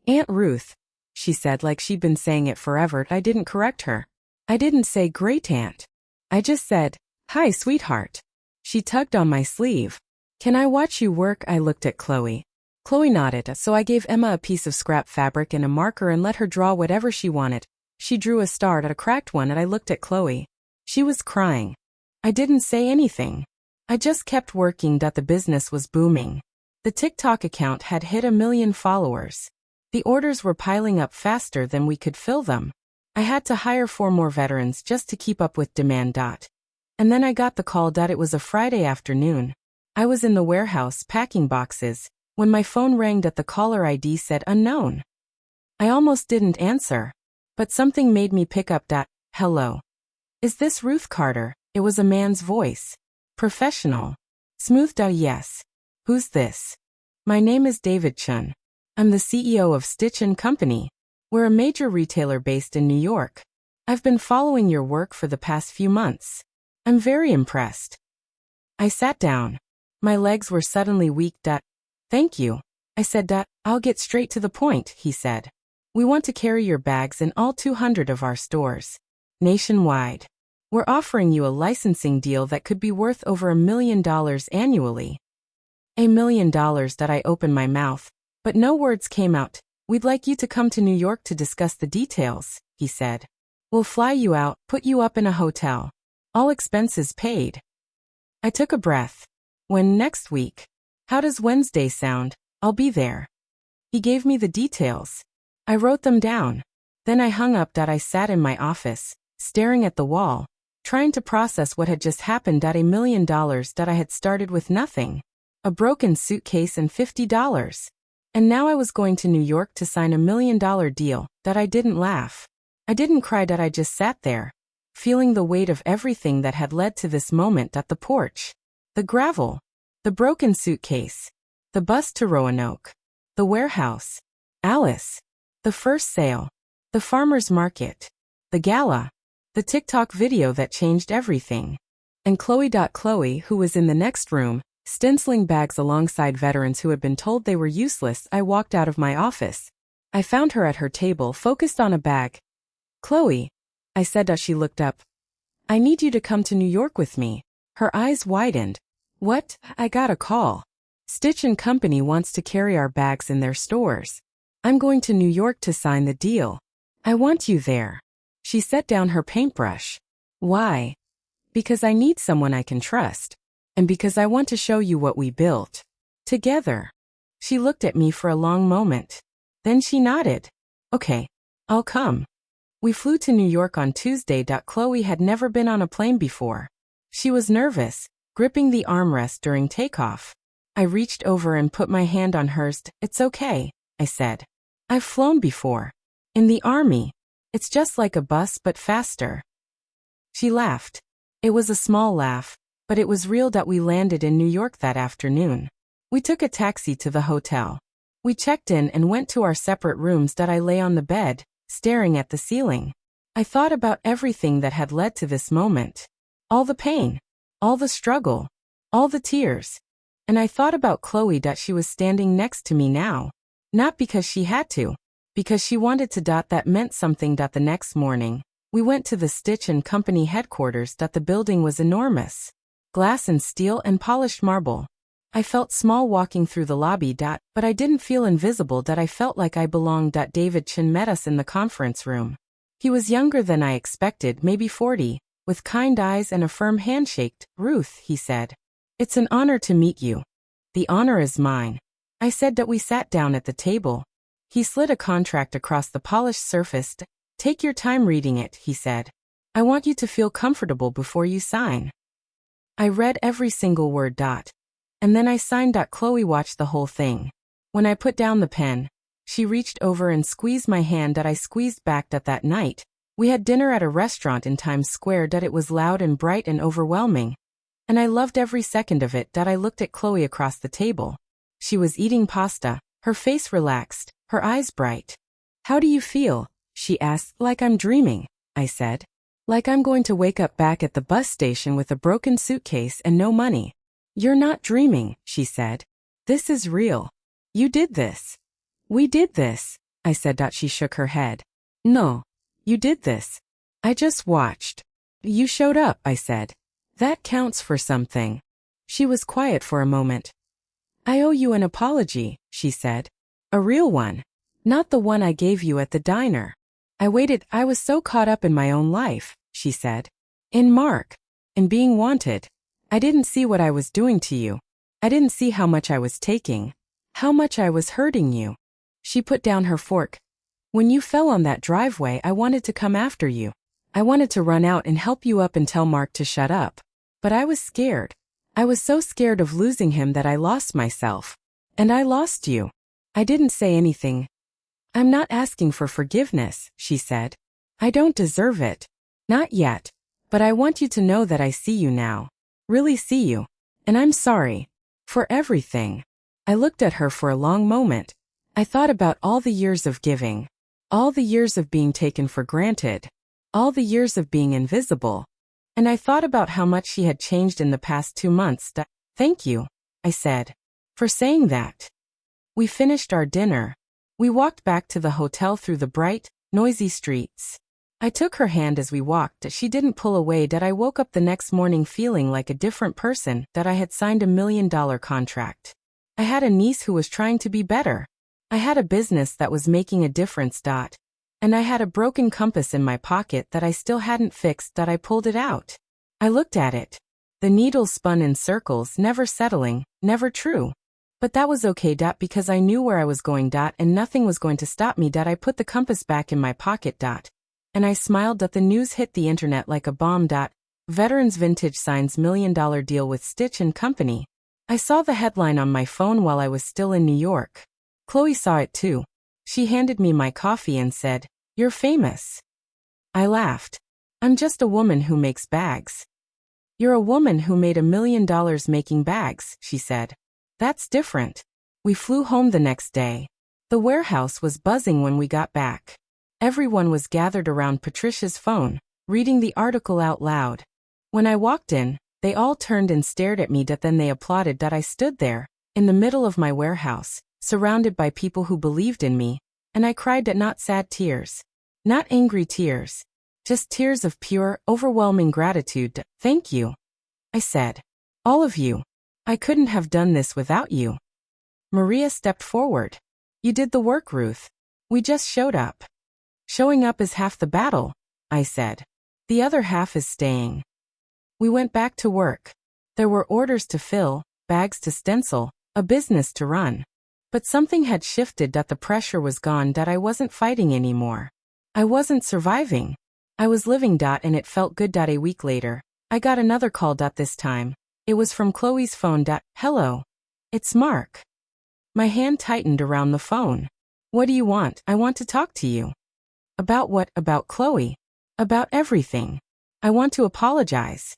Aunt Ruth, she said like she'd been saying it forever. I didn't correct her. I didn't say great aunt. I just said, hi sweetheart. She tugged on my sleeve. Can I watch you work? I looked at Chloe. Chloe nodded, so I gave Emma a piece of scrap fabric and a marker and let her draw whatever she wanted. She drew a star, a cracked one, and I looked at Chloe. She was crying. I didn't say anything. I just kept working. The business was booming. The TikTok account had hit 1 million followers. The orders were piling up faster than we could fill them. I had to hire 4 more veterans just to keep up with demand. And then I got the call. It was a Friday afternoon. I was in the warehouse packing boxes when my phone rang. The caller ID said unknown. I almost didn't answer. But something made me pick up. Hello. Is this Ruth Carter? It was a man's voice. Professional. Smooth. Yes. Who's this? My name is David Chun. I'm the CEO of Stitch & Company. We're a major retailer based in New York. I've been following your work for the past few months. I'm very impressed. I sat down. My legs were suddenly weak. Thank you. I said. I'll get straight to the point, he said. We want to carry your bags in all 200 of our stores. Nationwide. We're offering you a licensing deal that could be worth over $1 million annually. $1 million. I opened my mouth, but no words came out. We'd like you to come to New York to discuss the details, he said. We'll fly you out, put you up in a hotel. All expenses paid. I took a breath. When next week? How does Wednesday sound? I'll be there. He gave me the details. I wrote them down. Then I hung up. I sat in my office, staring at the wall, trying to process what had just happened. $1 million. I had started with nothing. A broken suitcase and $50. And now I was going to New York to sign $1 million deal. I didn't laugh. I didn't cry. I just sat there, feeling the weight of everything that had led to this moment. The porch. The gravel. The broken suitcase. The bus to Roanoke. The warehouse. Alice. The first sale. The farmer's market. The gala. The TikTok video that changed everything. And Chloe, who was in the next room, stenciling bags alongside veterans who had been told they were useless. I walked out of my office. I found her at her table, focused on a bag. Chloe, I said as she looked up. I need you to come to New York with me. Her eyes widened. What? I got a call. Stitch & Company wants to carry our bags in their stores. I'm going to New York to sign the deal. I want you there. She set down her paintbrush. Why? Because I need someone I can trust. And because I want to show you what we built. Together. She looked at me for a long moment. Then she nodded. Okay, I'll come. We flew to New York on Tuesday. Chloe had never been on a plane before. She was nervous, gripping the armrest during takeoff. I reached over and put my hand on hers. It's okay, I said. I've flown before. In the army. It's just like a bus but faster. She laughed. It was a small laugh, but it was real. We landed in New York that afternoon. We took a taxi to the hotel. We checked in and went to our separate rooms. I lay on the bed, staring at the ceiling. I thought about everything that had led to this moment. All the pain, all the struggle, all the tears. And I thought about Chloe. She was standing next to me now. Not because she had to, because she wanted to. That meant something. The next morning, we went to the Stitch and Company headquarters. The building was enormous. Glass and steel and polished marble. I felt small walking through the lobby. But I didn't feel invisible. I felt like I belonged. David Chen met us in the conference room. He was younger than I expected, maybe 40, with kind eyes and a firm handshake. "Ruth," he said. "It's an honor to meet you." "The honor is mine," I said. We sat down at the table. He slid a contract across the polished surface. "Take your time reading it," he said. "I want you to feel comfortable before you sign." I read every single word. And then I signed. Chloe watched the whole thing. When I put down the pen, she reached over and squeezed my hand. I squeezed back. That night, we had dinner at a restaurant in Times Square. It was loud and bright and overwhelming. And I loved every second of it. I looked at Chloe across the table. She was eating pasta, her face relaxed, her eyes bright. "How do you feel?" she asked. "Like I'm dreaming," I said. "Like I'm going to wake up back at the bus station with a broken suitcase and no money." "You're not dreaming," she said. "This is real. You did this. We did this," I said. She shook her head. "No. You did this. I just watched. You showed up," I said. "That counts for something." She was quiet for a moment. "I owe you an apology," she said. "A real one. Not the one I gave you at the diner." I waited. "I was so caught up in my own life," she said. "In Mark. In being wanted. I didn't see what I was doing to you. I didn't see how much I was taking. How much I was hurting you." She put down her fork. "When you fell on that driveway, I wanted to come after you. I wanted to run out and help you up and tell Mark to shut up. But I was scared. I was so scared of losing him that I lost myself. And I lost you." I didn't say anything. "I'm not asking for forgiveness," she said. "I don't deserve it. Not yet. But I want you to know that I see you now. Really see you. And I'm sorry. For everything." I looked at her for a long moment. I thought about all the years of giving. All the years of being taken for granted. All the years of being invisible. And I thought about how much she had changed in the past 2 months. "Thank you," I said, "for saying that." We finished our dinner. We walked back to the hotel through the bright, noisy streets. I took her hand as we walked. She didn't pull away. I woke up the next morning feeling like a different person. I had signed $1 million contract. I had a niece who was trying to be better. I had a business that was making a difference. And I had a broken compass in my pocket that I still hadn't fixed. I pulled it out. I looked at it. The needle spun in circles, never settling, never true. But that was okay. Because I knew where I was going. And nothing was going to stop me. I put the compass back in my pocket. And I smiled. The news hit the internet like a bomb. Veterans Vintage signs $1 million deal with Stitch and Company. I saw the headline on my phone while I was still in New York. Chloe saw it too. She handed me my coffee and said, "You're famous." I laughed. "I'm just a woman who makes bags." "You're a woman who made $1 million making bags," she said. "That's different." We flew home the next day. The warehouse was buzzing when we got back. Everyone was gathered around Patricia's phone, reading the article out loud. When I walked in, they all turned and stared at me. Then they applauded. I stood there, in the middle of my warehouse, surrounded by people who believed in me, and I cried. Not sad tears. Not angry tears. Just tears of pure, overwhelming gratitude. "Thank you," I said. "All of you. I couldn't have done this without you." Maria stepped forward. "You did the work, Ruth. We just showed up." "Showing up is half the battle," I said. "The other half is staying." We went back to work. There were orders to fill, bags to stencil, a business to run. But something had shifted. The pressure was gone. I wasn't fighting anymore. I wasn't surviving. I was living. And it felt good. A week later, I got another call. This time, it was from Chloe's phone. "Hello. It's Mark." My hand tightened around the phone. "What do you want?" "I want to talk to you." "About what?" "About Chloe. About everything. I want to apologize."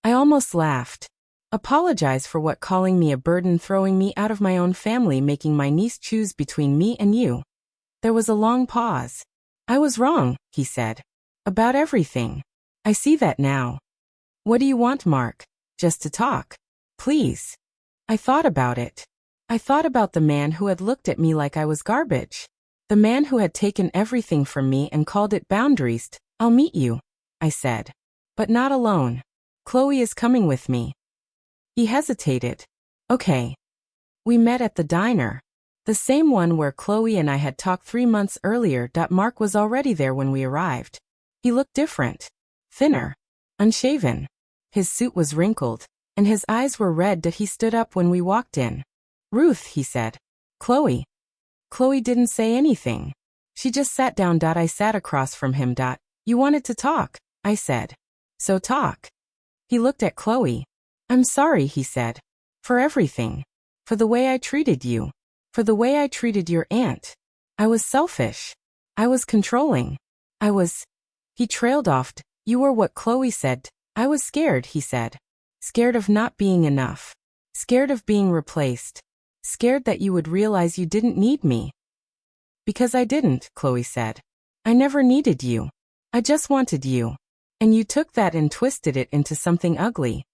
I almost laughed. Apologize for what, calling me a burden, throwing me out of my own family, making my niece choose between me and you. There was a long pause. I was wrong, he said. About everything. I see that now. What do you want, Mark? Just to talk? Please. I thought about it. I thought about the man who had looked at me like I was garbage. The man who had taken everything from me and called it boundaries. I'll meet you, I said. But not alone. Chloe is coming with me. He hesitated. Okay. We met at the diner. The same one where Chloe and I had talked 3 months earlier. Mark was already there when we arrived. He looked different. Thinner. Unshaven. His suit was wrinkled, and his eyes were red. He stood up when we walked in. Ruth, he said. Chloe. Chloe didn't say anything. She just sat down. I sat across from him. You wanted to talk, I said. So talk. He looked at Chloe. I'm sorry, he said. For everything. For the way I treated you. For the way I treated your aunt. I was selfish. I was controlling. He trailed off. You were what Chloe said. I was scared, he said. Scared of not being enough. Scared of being replaced. Scared that you would realize you didn't need me. Because I didn't, Chloe said. I never needed you. I just wanted you. And you took that and twisted it into something ugly.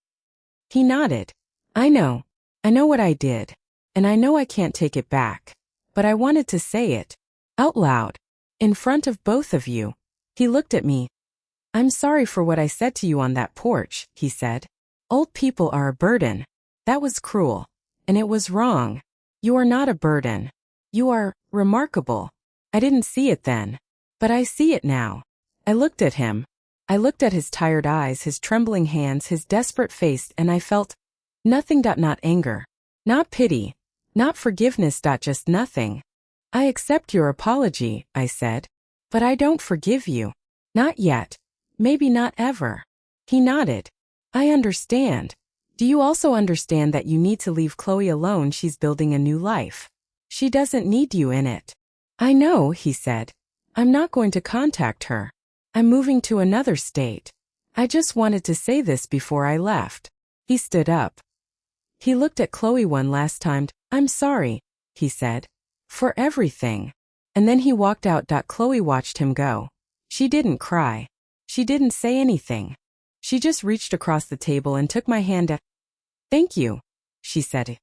He nodded. I know. I know what I did. And I know I can't take it back. But I wanted to say it. Out loud. In front of both of you. He looked at me. I'm sorry for what I said to you on that porch, he said. Old people are a burden. That was cruel. And it was wrong. You are not a burden. You are remarkable. I didn't see it then. But I see it now. I looked at him. I looked at his tired eyes, his trembling hands, his desperate face, and I felt nothing. Not anger. Not pity. Not forgiveness. Just nothing. I accept your apology, I said. But I don't forgive you. Not yet. Maybe not ever. He nodded. I understand. Do you also understand that you need to leave Chloe alone? She's building a new life. She doesn't need you in it. I know, he said. I'm not going to contact her. I'm moving to another state. I just wanted to say this before I left. He stood up. He looked at Chloe one last time. I'm sorry, he said. For everything. And then he walked out. Chloe watched him go. She didn't cry. She didn't say anything. She just reached across the table and took my hand. Thank you, she said.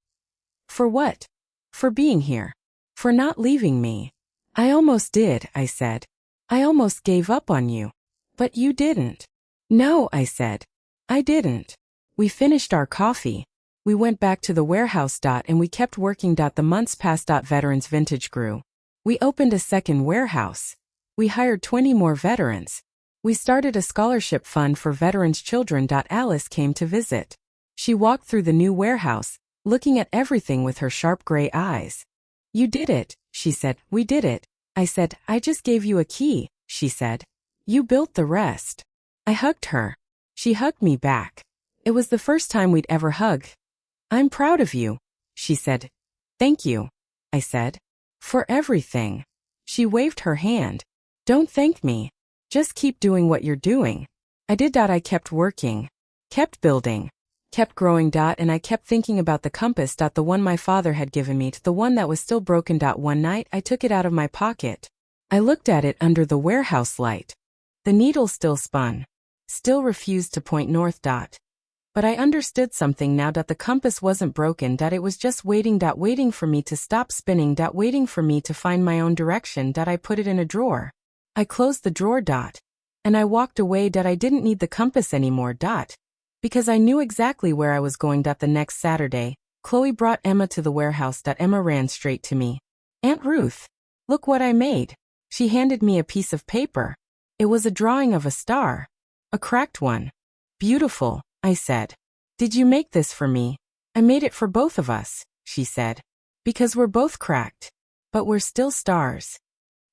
For what? For being here. For not leaving me. I almost did, I said. I almost gave up on you. But you didn't. No, I said. I didn't. We finished our coffee. We went back to the warehouse. And we kept working. The months passed. Veterans Vintage grew. We opened a second warehouse. We hired 20 more veterans. We started a scholarship fund for veterans' children. Alice came to visit. She walked through the new warehouse, looking at everything with her sharp gray eyes. You did it, she said. We did it. I said, I just gave you a key, she said. You built the rest. I hugged her. She hugged me back. It was the first time we'd ever hugged. I'm proud of you, she said. Thank you, I said. For everything. She waved her hand. Don't thank me. Just keep doing what you're doing. I did. I kept working. Kept building. Kept growing. And I kept thinking about the compass. The one my father had given me, the one that was still broken. One night I took it out of my pocket. I looked at it under the warehouse light. The needle still spun. Still refused to point north. But I understood something now. The compass wasn't broken. It was just waiting. Waiting for me to stop spinning. Waiting for me to find my own direction. I put it in a drawer. I closed the drawer. And I walked away. I didn't need the compass anymore. Because I knew exactly where I was going. The next Saturday, Chloe brought Emma to the warehouse. Emma ran straight to me. Aunt Ruth, look what I made. She handed me a piece of paper. It was a drawing of a star. A cracked one. Beautiful, I said. Did you make this for me? I made it for both of us, she said. Because we're both cracked. But we're still stars.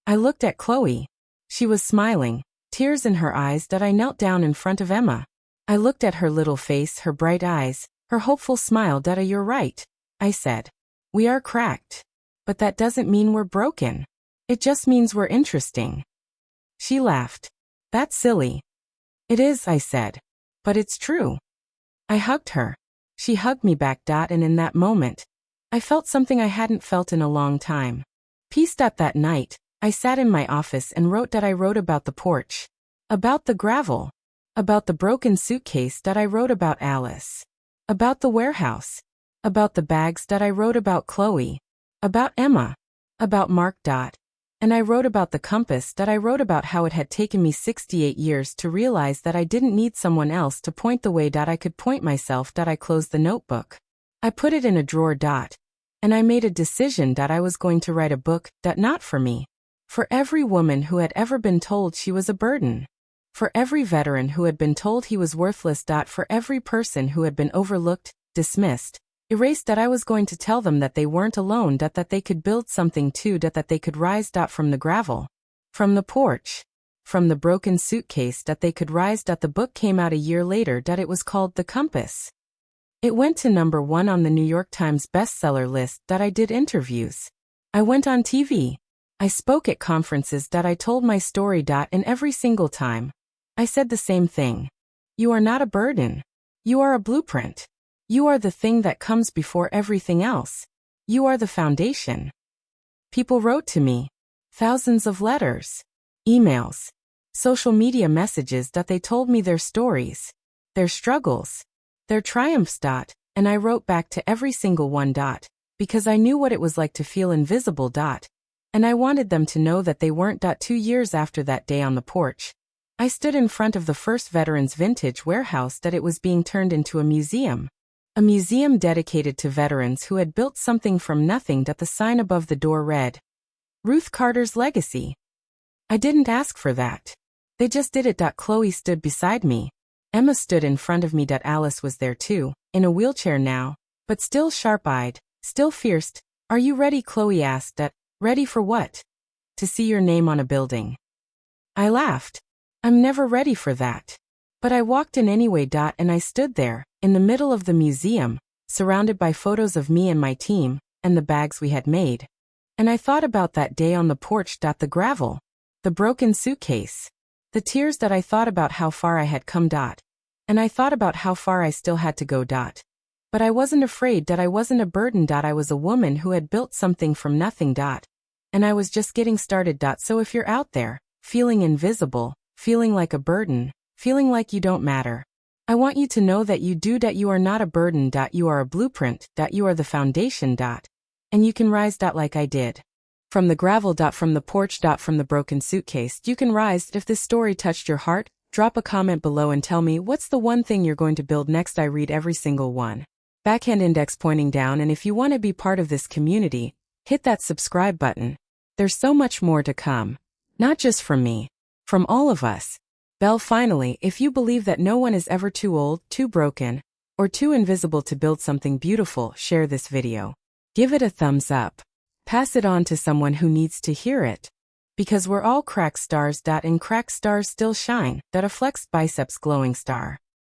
I looked at Chloe. She was smiling, tears in her eyes. I knelt down in front of Emma. I looked at her little face, her bright eyes, her hopeful smile. You're right, I said. We are cracked. But that doesn't mean we're broken. It just means we're interesting. She laughed. That's silly. It is, I said. But it's true. I hugged her. She hugged me back. And in that moment, I felt something I hadn't felt in a long time. Peace. That night, I sat in my office and wrote. I wrote about the porch, about the gravel, about the broken suitcase. I wrote about Alice, about the warehouse, about the bags. I wrote about Chloe, about Emma, about Mark. And I wrote about the compass. I wrote about how it had taken me 68 years to realize that I didn't need someone else to point the way. I could point myself. I closed the notebook. I put it in a drawer. And I made a decision. I was going to write a book. Not for me. For every woman who had ever been told she was a burden. For every veteran who had been told he was worthless. For every person who had been overlooked, dismissed, erased. I was going to tell them that they weren't alone. That they could build something too. That they could rise. From the gravel, from the porch, from the broken suitcase. They could rise. The book came out a year later. It was called The Compass. It went to #1 on the New York Times bestseller list. I did interviews. I went on TV. I spoke at conferences. I told my story. And every single time, I said the same thing. You are not a burden. You are a blueprint. You are the thing that comes before everything else. You are the foundation. People wrote to me. Thousands of letters, emails, social media messages. They told me their stories, their struggles, their triumphs. And I wrote back to every single one. Because I knew what it was like to feel invisible. And I wanted them to know that they weren't. 2 years after that day on the porch, I stood in front of the first veterans vintage warehouse. It was being turned into a museum. A museum dedicated to veterans who had built something from nothing. The sign above the door read, Ruth Carter's Legacy. I didn't ask for that. They just did it. Chloe stood beside me. Emma stood in front of me. Alice was there too, in a wheelchair now, but still sharp-eyed, still fierce. Are you ready? Chloe asked. Ready for what? To see your name on a building. I laughed. I'm never ready for that. But I walked in anyway. And I stood there, in the middle of the museum, surrounded by photos of me and my team, and the bags we had made. And I thought about that day on the porch. The gravel, the broken suitcase, the tears. I thought about how far I had come. And I thought about how far I still had to go. But I wasn't afraid. I wasn't a burden. I was a woman who had built something from nothing. And I was just getting started. So if you're out there, feeling invisible, feeling like a burden, feeling like you don't matter, I want you to know that you do. You are not a burden. You are a blueprint. You are the foundation. And you can rise. Like I did. From the gravel. From the porch. From the broken suitcase. You can rise. If this story touched your heart, drop a comment below and tell me what's the one thing you're going to build next. I read every single one. Backhand index pointing down. And if you want to be part of this community, hit that subscribe button. There's so much more to come. Not just from me. From all of us. Bell. Finally, if you believe that no one is ever too old, too broken, or too invisible to build something beautiful, share this video. Give it a thumbs up. Pass it on to someone who needs to hear it. Because we're all cracked stars. And cracked stars still shine. A flexed biceps glowing star.